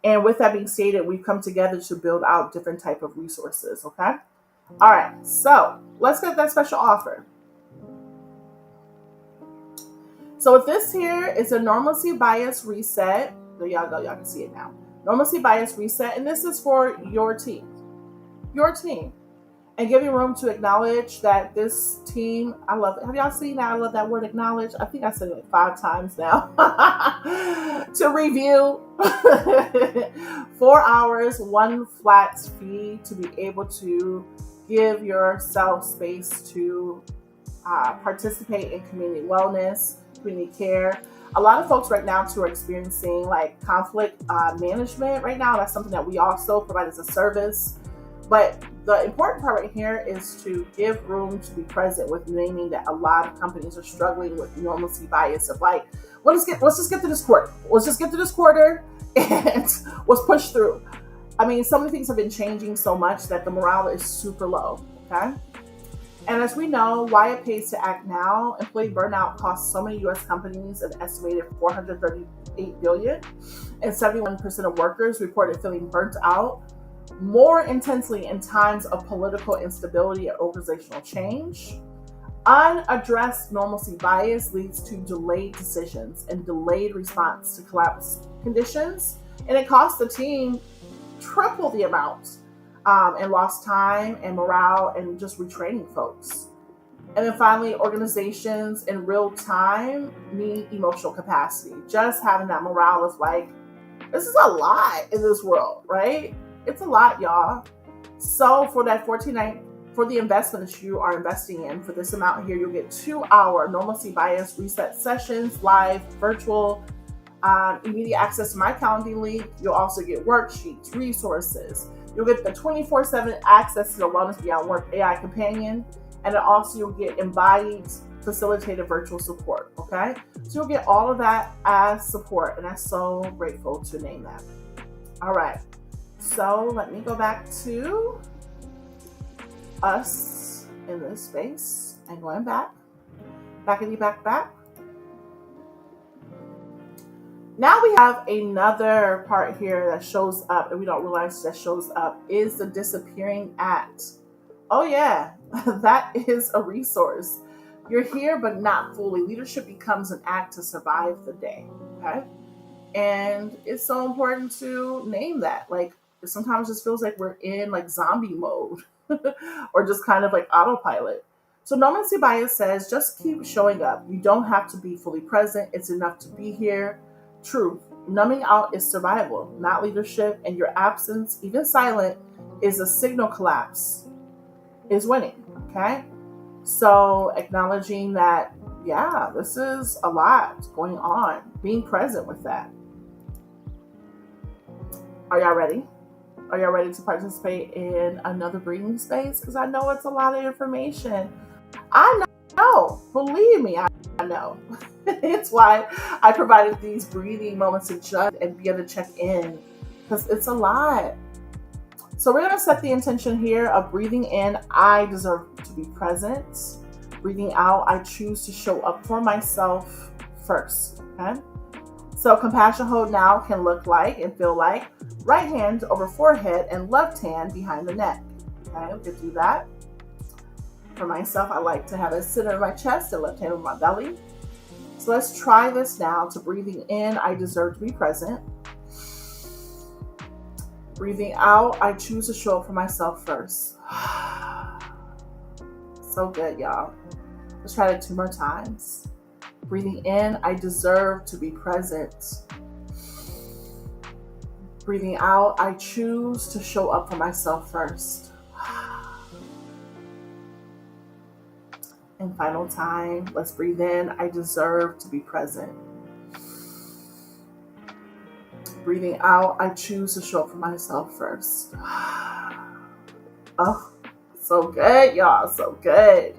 And with that being stated, we've come together to build out different type of resources, okay? All right, so let's get that special offer. So with this here is a Normalcy Bias Reset. There y'all go, y'all can see it now. Normalcy Bias Reset, and this is for your team. Your team. And giving room to acknowledge that this team, I love it. Have y'all seen that? I love that word acknowledge. I think I said it like 5 times now. To review. 4 hours, 1 flat fee to be able to give yourself space to participate in community wellness, community care. A lot of folks right now too are experiencing like conflict management right now. That's something that we also provide as a service. But the important part right here is to give room to be present with naming that a lot of companies are struggling with normalcy bias of like, let's just get through this quarter. Let's just get through this quarter and let's push through. I mean, some of the things have been changing so much that the morale is super low, okay? And as we know, why it pays to act now, employee burnout costs so many US companies an estimated $438 billion, and 71% of workers reported feeling burnt out more intensely in times of political instability and organizational change. Unaddressed normalcy bias leads to delayed decisions and delayed response to collapse conditions, and it costs the team triple the amount and lost time and morale and just retraining folks. And then finally, organizations in real time need emotional capacity. Just having that morale is like, this is a lot in this world, right? It's a lot, y'all. So for that for the investment that you are investing in, for this amount here, you'll get 2-hour normalcy bias reset sessions, live, virtual, immediate access to my calendar link. You'll also get worksheets, resources. You'll get the 24/7 access to the Wellness Beyond Work AI companion, and then also you'll get embodied facilitated virtual support, okay? So you'll get all of that as support, and I'm so grateful to name that. All right, so let me go back to us in this space and going back. Now we have another part here that shows up, and we don't realize that shows up, is the disappearing act. Oh yeah, that is a resource. You're here, but not fully. Leadership becomes an act to survive the day, okay? And it's so important to name that. Like, sometimes it just feels like we're in like zombie mode or just kind of like autopilot. So normalcy bias says, just keep showing up. You don't have to be fully present. It's enough to be here. Truth. Numbing out is survival, not leadership, and your absence, even silent, is a signal collapse is winning, okay? So acknowledging that, yeah, this is a lot going on, being present with that. Are y'all ready? Are y'all ready to participate in another breathing space? Because I know it's a lot of information. I know, believe me, I know. It's why I provided these breathing moments to judge and be able to check in, because it's a lot. So we're going to set the intention here of breathing in, I deserve to be present. Breathing out, I choose to show up for myself first. Okay. So compassion hold now can look like and feel like right hand over forehead and left hand behind the neck. Okay, we can do that. For myself, I like to have it center of my chest and left hand over my belly. So let's try this now. To breathing in, I deserve to be present. Breathing out, I choose to show up for myself first. So good, y'all. Let's try it 2 more times. Breathing in, I deserve to be present. Breathing out, I choose to show up for myself first. And final time, let's breathe in, I deserve to be present. Breathing out, I choose to show up for myself first. Oh, so good, y'all, so good.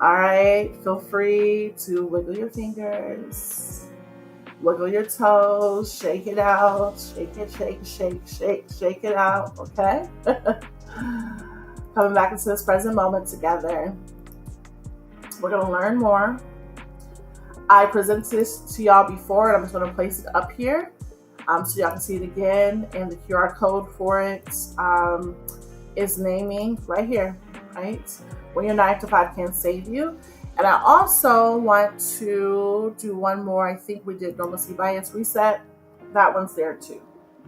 All right, feel free to wiggle your fingers, wiggle your toes, shake it out, shake it out, okay? Coming back into this present moment together. We're gonna learn more. I presented this to y'all before, and I'm just gonna place it up here so y'all can see it again. And the QR code for it is naming right here, right? When your 9 to 5 can save you. And I also want to do one more. I think we did normalcy bias reset. That one's there too.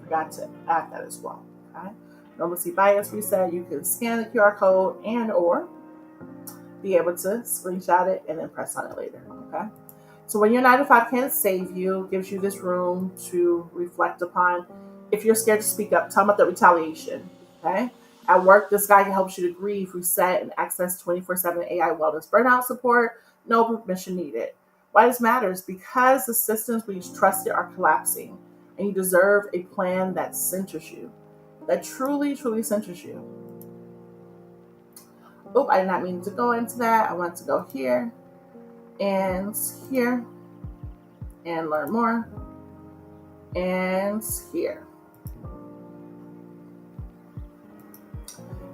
Forgot to add that as well. Okay. Normalcy bias reset. You can scan the QR code and or be able to screenshot it and then press on it later. Okay. So when your 9 to 5 can't save you, gives you this room to reflect upon. If you're scared to speak up, tell them about the retaliation. Okay. At work, this guy helps you to grieve, reset, and access 24/7 AI wellness burnout support. No permission needed. Why this matters? Because the systems we trusted are collapsing, and you deserve a plan that centers you, that truly, truly centers you. Oh, I did not mean to go into that. I want to go here and here and learn more and here.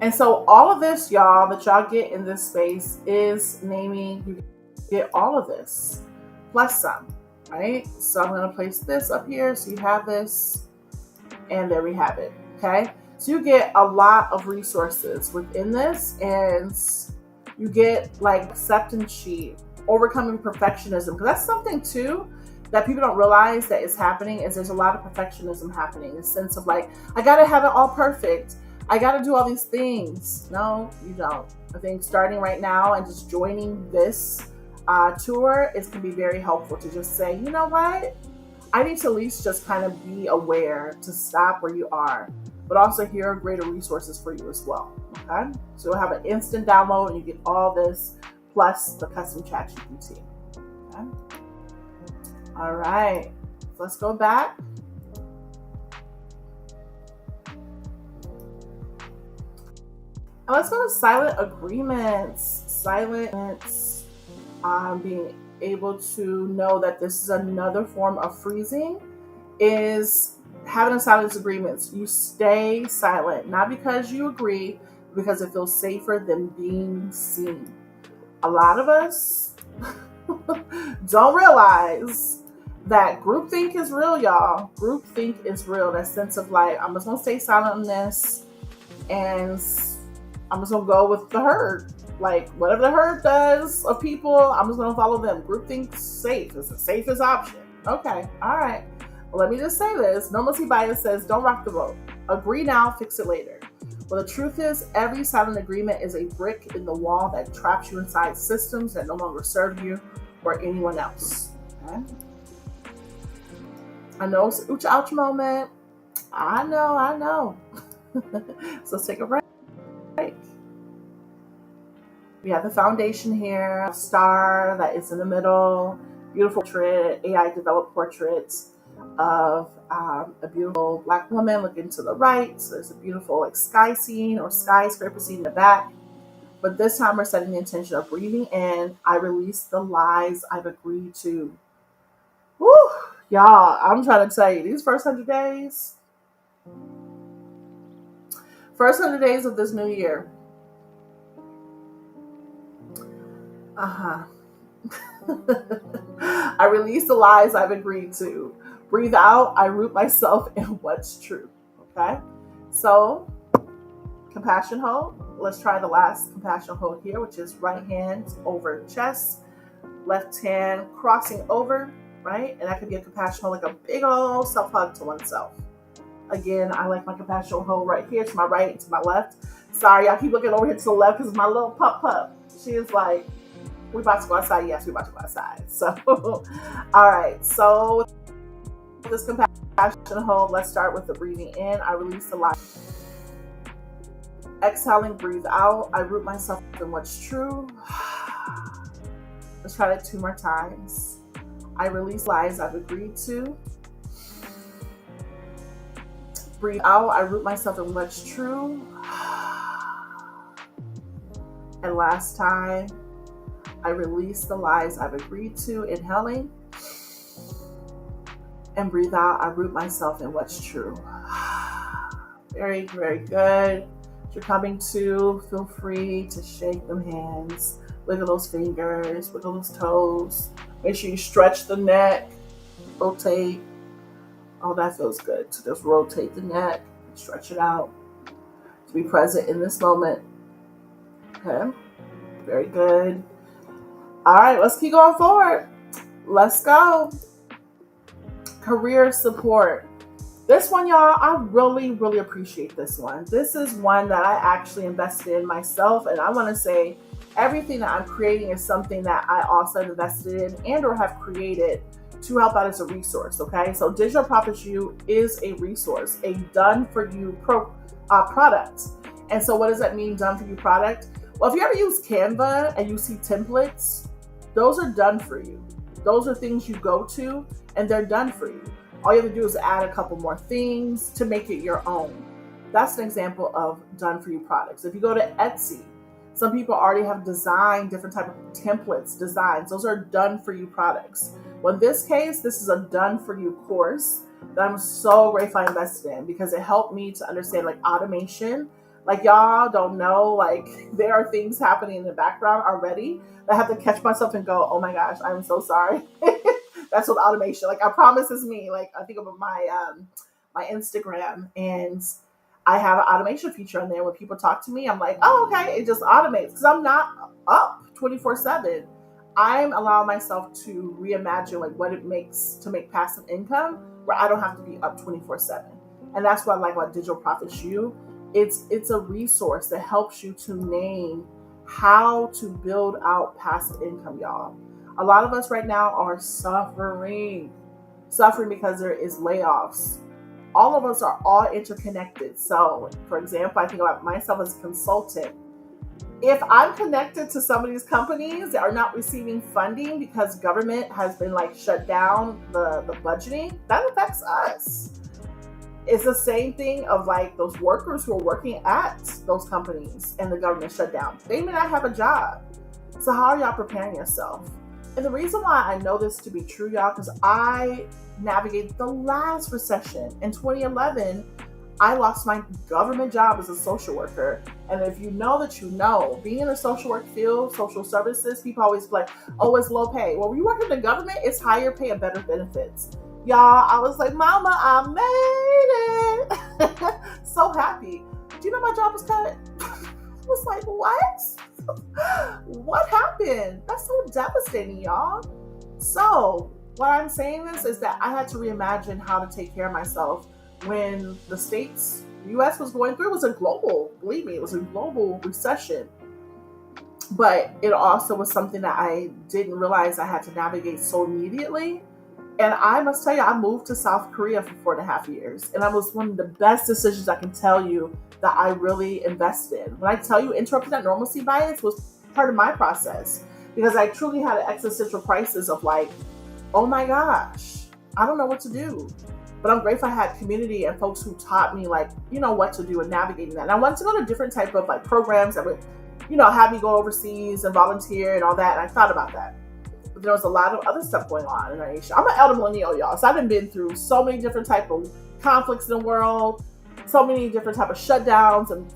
And so all of this, y'all, that y'all get in this space is naming. You get all of this plus some, right? So I'm going to place this up here so you have this, and there we have it. Okay, so you get a lot of resources within this, and you get like acceptance sheet, overcoming perfectionism, because that's something too that people don't realize that is happening. Is there's a lot of perfectionism happening, a sense of like, I gotta have it all perfect, I gotta do all these things. No, you don't. I think starting right now and just joining this tour can be very helpful to just say, you know what, I need to at least just kind of be aware to stop where you are, but also here are greater resources for you as well. Okay, so you'll have an instant download and you get all this plus the custom chat GPT. Okay, all right, let's go back. And let's go to silent agreements. Silence, being able to know that this is another form of freezing, is having a silence agreement. You stay silent, not because you agree, because it feels safer than being seen. A lot of us don't realize that groupthink is real, y'all. Groupthink is real. That sense of like, I'm just gonna stay silent on this, and I'm just gonna go with the herd. Like whatever the herd does of people, I'm just gonna follow them. Groupthink's safe. It's the safest option. Okay, all right. Well, let me just say this. Normalcy bias says, don't rock the boat. Agree now, fix it later. Well, the truth is, every silent agreement is a brick in the wall that traps you inside systems that no longer serve you or anyone else. Okay? I know it's an ooch ouch moment. I know. So let's take a break. We have the foundation here, a star that is in the middle, beautiful portrait, AI developed portrait of a beautiful Black woman looking to the right. So there's a beautiful like sky scene or skyscraper scene in the back. But this time we're setting the intention of breathing in. I release the lies I've agreed to. Woo! Y'all, I'm trying to tell you, these first 100 days of this new year, I release the lies I've agreed to. Breathe out, I root myself in what's true. Okay? So, compassion hold. Let's try the last compassion hold here, which is right hand over chest, left hand crossing over, right? And that could be a compassion hold, like a big old self-hug to oneself. Again, I like my compassion hold right here, to my right, to my left. Sorry, I keep looking over here to the left because my little pup. She is like, we about to go outside. Yes, we about to go outside. So, all right. So, with this compassion hold, let's start with the breathing in. I release the lies. Exhaling, breathe out. I root myself in what's true. Let's try that 2 more times. I release lies I've agreed to. Breathe out. I root myself in what's true. And last time, I release the lies I've agreed to. Inhaling. And breathe out. I root myself in what's true. Very, very good. If you're coming to, feel free to shake them hands. Wiggle those fingers. Wiggle those toes. Make sure you stretch the neck. Rotate. Oh, that feels good. So just rotate the neck. Stretch it out. To be present in this moment. Okay. Very good. All right, let's keep going forward. Let's go. Career support. This one, y'all, I really, really appreciate this one. This is one that I actually invested in myself. And I want to say everything that I'm creating is something that I also invested in and or have created to help out as a resource, okay? So Digital Profits You is a resource, a done-for-you product. And so what does that mean, done-for-you product? Well, if you ever use Canva and you see templates, those are done for you. Those are things you go to and they're done for you. All you have to do is add a couple more things to make it your own. That's an example of done for you products. If you go to Etsy, Some people already have designed different type of templates, designs. Those are done for you products. Well, in this case, this is a done for you course that I'm so grateful I invested in because it helped me to understand like automation. Like y'all don't know, like there are things happening in the background already that I have to catch myself and go, oh my gosh, I'm so sorry. That's what automation, like I promise is me. Like I think of my Instagram, and I have an automation feature on there. When people talk to me, I'm like, oh, okay, it just automates because I'm not up 24/7. I'm allowing myself to reimagine like what it makes to make passive income where I don't have to be up 24/7. And that's what I like about Digital Profits U. It's a resource that helps you to name how to build out passive income, y'all. A lot of us right now are suffering because there is layoffs. All of us are all interconnected. So, for example, I think about myself as a consultant. If I'm connected to some of these companies that are not receiving funding because government has been like shut down the budgeting, that affects us. It's the same thing of like those workers who are working at those companies and the government shut down. They may not have a job. So how are y'all preparing yourself? And the reason why I know this to be true, y'all, because I navigated the last recession. In 2011, I lost my government job as a social worker. And if you know that you know, being in the social work field, social services, people always like, oh, it's low pay. Well, when you work in the government, it's higher pay and better benefits. Y'all, I was like, Mama, I made it. So happy. Do you know my job was cut? I was like, what? What happened? That's so devastating, y'all. So what I'm saying is that I had to reimagine how to take care of myself when the States, US was going through, it was a global, believe me, it was a global recession. But it also was something that I didn't realize I had to navigate so immediately. And I must tell you, I moved to South Korea for 4.5 years. And that was one of the best decisions I can tell you that I really invested. When I tell you interrupting that normalcy bias was part of my process. Because I truly had an existential crisis of like, oh my gosh, I don't know what to do. But I'm grateful I had community and folks who taught me like, you know, what to do and navigating that. And I wanted to go to different type of like programs that would, you know, have me go overseas and volunteer and all that. And I thought about that. But there was a lot of other stuff going on in our nation. I'm an elder millennial, y'all. So I've been through so many different type of conflicts in the world, so many different type of shutdowns, and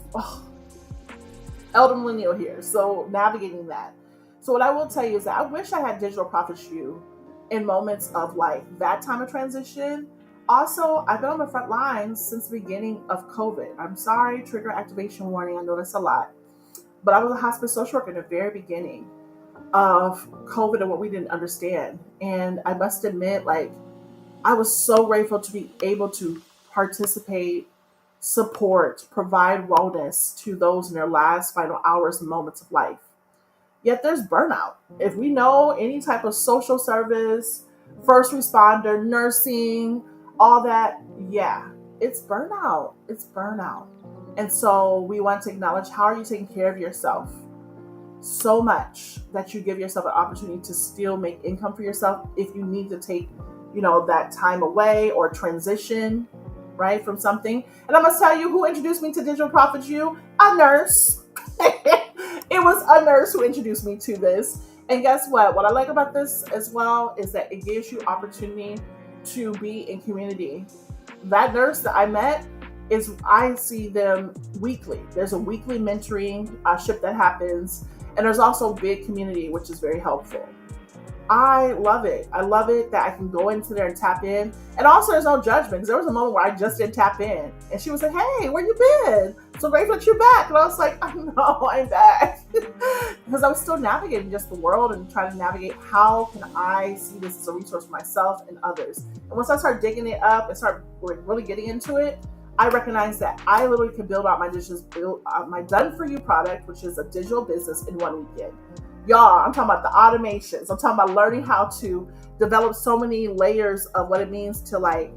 elder millennial here. So navigating that. So what I will tell you is that I wish I had Digital Profits U in moments of like that time of transition. Also, I've been on the front lines since the beginning of COVID. I'm sorry, trigger activation warning. I know that's a lot. But I was a hospice social worker in the very beginning of COVID and what we didn't understand. And I must admit, like, I was so grateful to be able to participate, support, provide wellness to those in their last final hours and moments of life. Yet there's burnout. If we know any type of social service, first responder, nursing, all that, yeah, it's burnout. It's burnout. And so we want to acknowledge, how are you taking care of yourself so much that you give yourself an opportunity to still make income for yourself if you need to take, you know, that time away or transition, right, from something. And I must tell you, who introduced me to Digital Profits U? A nurse. It was a nurse who introduced me to this. And guess what? What I like about this as well is that it gives you opportunity to be in community. That nurse that I met, I see them weekly. There's a weekly mentoring ship that happens. And there's also big community, which is very helpful. I love it. I love it that I can go into there and tap in. And also there's no judgment. There was a moment where I just didn't tap in. And she was like, hey, where you been? So grateful that you're back. And I was like, I know I'm back. Because I was still navigating just the world and trying to navigate how can I see this as a resource for myself and others. And once I start digging it up and start really getting into it, I recognize that I literally can build out my done for you product, which is a digital business, in 1 weekend. Y'all, I'm talking about the automations. I'm talking about learning how to develop so many layers of what it means to like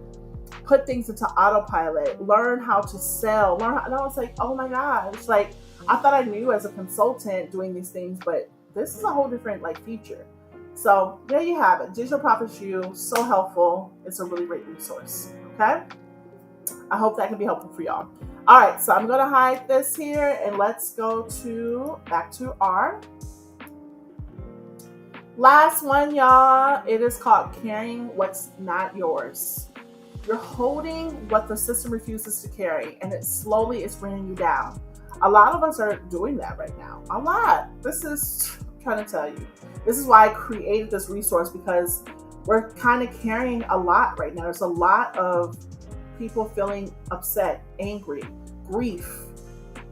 put things into autopilot, learn how to sell, and I was like, oh my gosh, like I thought I knew as a consultant doing these things, but this is a whole different like feature. So there you have it. Digital Profits U, so helpful. It's a really great resource. Okay. I hope that can be helpful for y'all. All right, so I'm gonna hide this here and let's go back to our last one, y'all. It is called carrying what's not yours. You're holding what the system refuses to carry, and it slowly is bringing you down. A lot of us are doing that right now. A lot. This is, I'm trying to tell you. This is why I created this resource, because we're kind of carrying a lot right now. There's a lot of people feeling upset, angry, grief,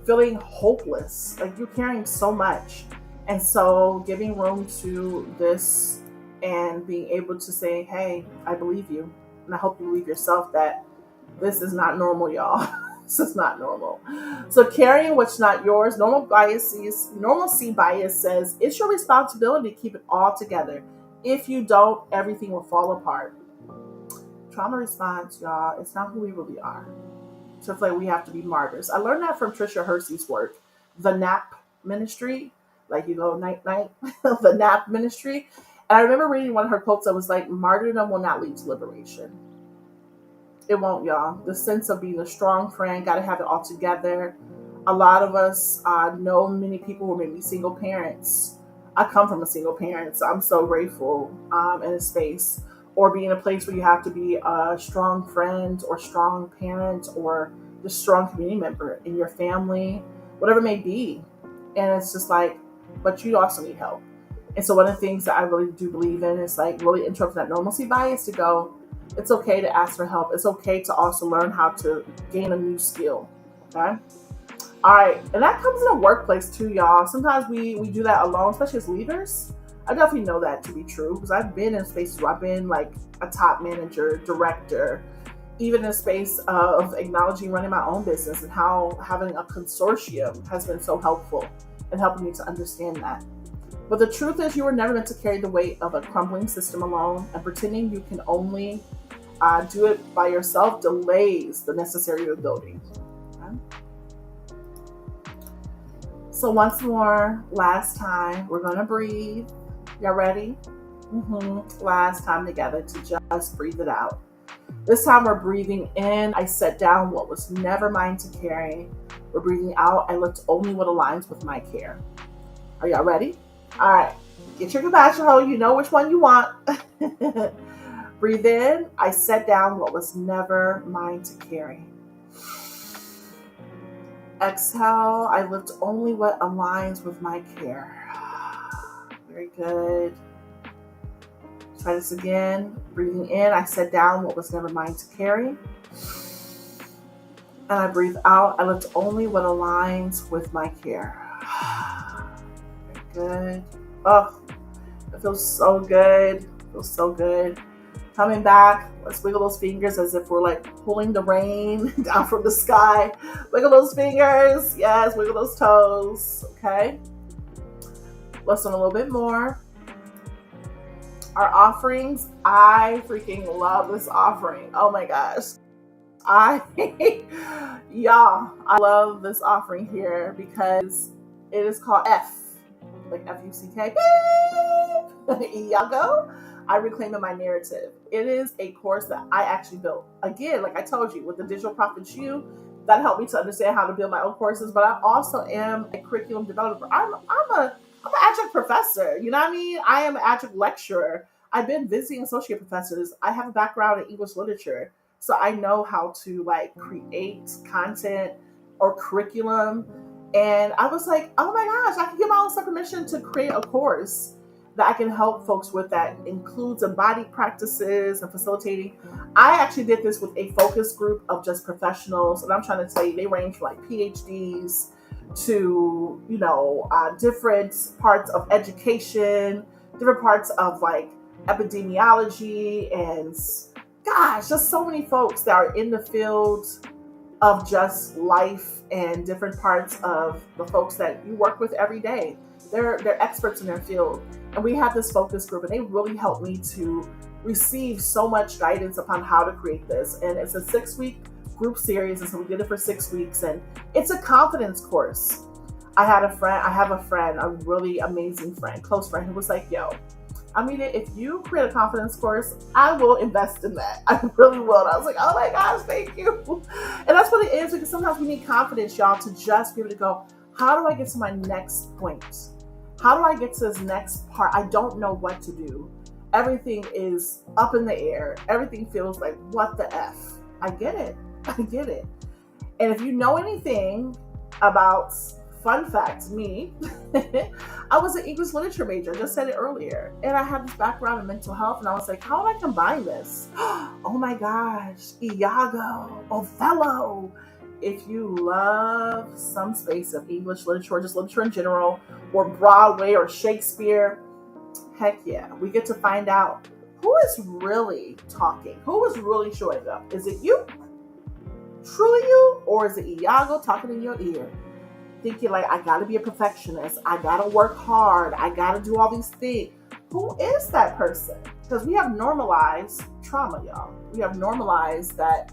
feeling hopeless. Like, you're carrying so much. And so giving room to this and being able to say, hey, I believe you. And I hope you believe yourself that this is not normal, y'all. This is not normal. So carrying what's not yours, normalcy bias says it's your responsibility to keep it all together. If you don't, everything will fall apart. Trauma response, y'all, it's not who we really are. So it's like we have to be martyrs. I learned that from Trisha Hersey's work, the NAP ministry. Like, you go night, the NAP ministry. And I remember reading one of her quotes that was like, martyrdom will not lead to liberation. It won't, y'all. The sense of being a strong friend, got to have it all together. A lot of us know many people who are maybe single parents. I come from a single parent, so I'm so grateful in a space. Or be in a place where you have to be a strong friend or strong parent or just strong community member in your family, whatever it may be. And it's just like, but you also need help. And so one of the things that I really do believe in is like really interrupting that normalcy bias to go, it's okay to ask for help. It's okay to also learn how to gain a new skill. Okay. All right. And that comes in a workplace too, y'all. Sometimes we do that alone, especially as leaders. I definitely know that to be true because I've been in spaces where I've been like a top manager, director, even in a space of acknowledging running my own business and how having a consortium has been so helpful in helping me to understand that. But the truth is, you were never meant to carry the weight of a crumbling system alone, and pretending you can only do it by yourself delays the necessary rebuilding. Okay? So once more, last time, we're gonna breathe. Y'all ready? Last time together to just breathe it out. This time we're breathing in. I set down what was never mine to carry. We're breathing out. I lift only what aligns with my care. Are y'all ready? All right. Get your compassion hole. You know which one you want. Breathe in. I set down what was never mine to carry. Exhale. I lift only what aligns with my care. Very good. Try this again. Breathing in, I set down what was never mine to carry. And I breathe out. I lift only what aligns with my care. Very good. Oh, it feels so good. It feels so good. Coming back, let's wiggle those fingers as if we're like pulling the rain down from the sky. Wiggle those fingers. Yes, wiggle those toes. Okay. Listen a little bit more. Our offerings. I freaking love this offering. Oh my gosh. I love this offering here because it is called F, like F-U-C-K. Iago. I reclaiming my narrative. It is a course that I actually built. Again, like I told you, with the Digital Profits U, that helped me to understand how to build my own courses. But I also am a curriculum developer. I'm an adjunct professor. You know what I mean? I am an adjunct lecturer. I've been visiting associate professors. I have a background in English literature. So I know how to like create content or curriculum. And I was like, oh my gosh, I can give my own permission to create a course that I can help folks with that includes embodied practices and facilitating. I actually did this with a focus group of just professionals. And I'm trying to tell you, they range from like PhDs to, different parts of education, different parts of like epidemiology, and gosh, just so many folks that are in the field of just life and different parts of the folks that you work with every day. They're experts in their field. And we have this focus group, and they really helped me to receive so much guidance upon how to create this. And it's a 6-week group series, and so we did it for 6 weeks, and it's a confidence course. I have a friend, a really amazing friend, close friend, who was like, yo, I mean, if you create a confidence course, I will invest in that. I really will. And I was like, oh my gosh, thank you. And that's what it is, because sometimes we need confidence, y'all, to just be able to go, how do I get to my next point? How do I get to this next part? I don't know what to do. Everything is up in the air. Everything feels like, what the F? I get it. I get it. And if you know anything about, fun fact, me, I was an English literature major, I just said it earlier. And I had this background in mental health, and I was like, how do I combine this? Oh my gosh, Iago, Othello. If you love some space of English literature, or just literature in general, or Broadway or Shakespeare, heck yeah, we get to find out who is really talking, who is really showing up. Is it you? Truly you? Or is it Iago talking in your ear? Thinking like, I gotta be a perfectionist, I gotta work hard, I gotta do all these things. Who is that person? Because we have normalized trauma, y'all. We have normalized that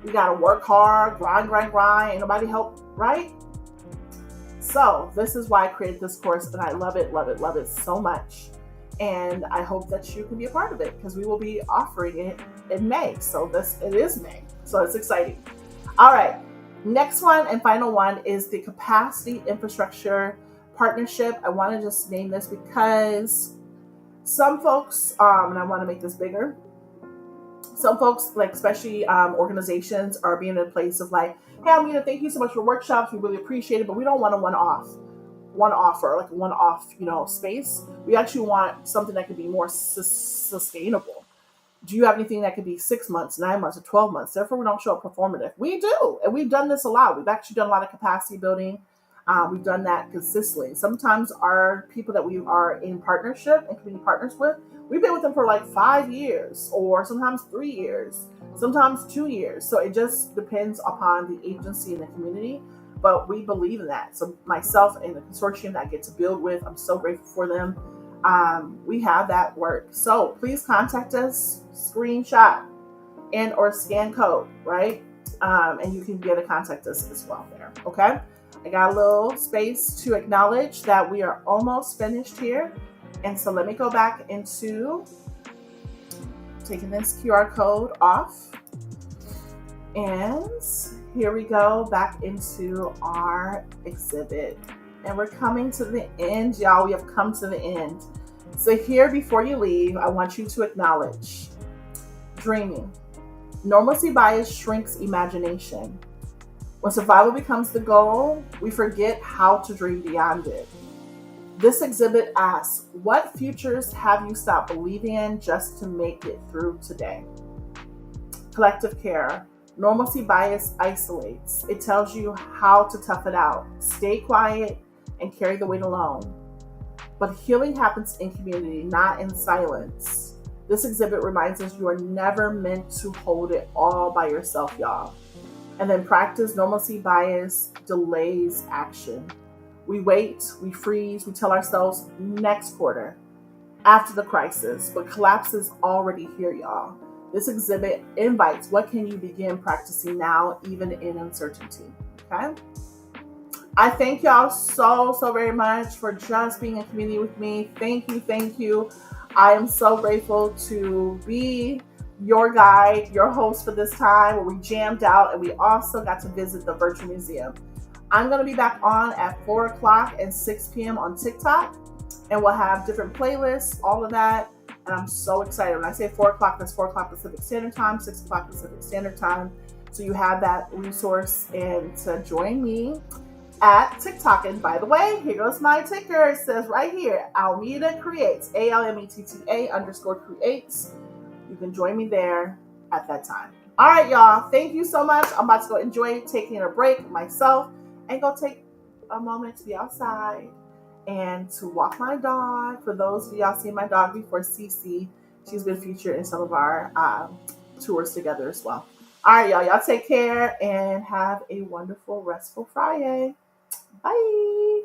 we gotta work hard, grind, ain't nobody help, right? So this is why I created this course, and I love it so much. And I hope that you can be a part of it, because we will be offering it in May. So it is May, so it's exciting. All right. Next one and final one is the Capacity Infrastructure Partnership. I want to just name this because some folks, and I want to make this bigger, some folks, like especially organizations, are being in a place of like, hey, I'm going to thank you so much for workshops. We really appreciate it, but we don't want a one-off space. We actually want something that could be more sustainable. Do you have anything that could be 6 months, 9 months, or 12 months? Therefore, we don't show up performative. We do. And we've done this a lot. We've actually done a lot of capacity building. We've done that consistently. Sometimes our people that we are in partnership and community partners with, we've been with them for like 5 years, or sometimes 3 years, sometimes 2 years. So it just depends upon the agency and the community. But we believe in that. So myself and the consortium that I get to build with, I'm so grateful for them. We have that work. So please contact us, screenshot and or scan code, right? And you can be able to contact us as well there. Okay. I got a little space to acknowledge that we are almost finished here. And so let me go back into taking this QR code off. And here we go back into our exhibit. And we're coming to the end, y'all. We have come to the end. So here, before you leave, I want you to acknowledge dreaming. Normalcy bias shrinks imagination. When survival becomes the goal, we forget how to dream beyond it. This exhibit asks, what futures have you stopped believing in just to make it through today? Collective care. Normalcy bias isolates. It tells you how to tough it out, stay quiet, and carry the weight alone. But healing happens in community, not in silence. This exhibit reminds us you are never meant to hold it all by yourself, y'all. And then practice normalcy bias delays action. We wait, we freeze, we tell ourselves next quarter, after the crisis, but collapse is already here, y'all. This exhibit invites, what can you begin practicing now, even in uncertainty, okay? I thank y'all so very much for just being in community with me. Thank you. I am so grateful to be your guide, your host for this time, where we jammed out and we also got to visit the virtual museum. I'm going to be back on at 4 o'clock and 6 p.m. on TikTok, and we'll have different playlists, all of that. And I'm so excited. When I say 4 o'clock, that's 4 o'clock Pacific Standard Time, 6 o'clock Pacific Standard Time. So you have that resource, and to join me at TikTok. And by the way, here goes my ticker. It says right here, Almeda Creates, ALMETTA_creates. You can join me there at that time. All right, y'all. Thank you so much. I'm about to go enjoy taking a break myself and go take a moment to be outside and to walk my dog. For those of y'all seen my dog before, Cece, she's been featured in some of our tours together as well. All right, y'all. Y'all take care and have a wonderful, restful Friday. Bye.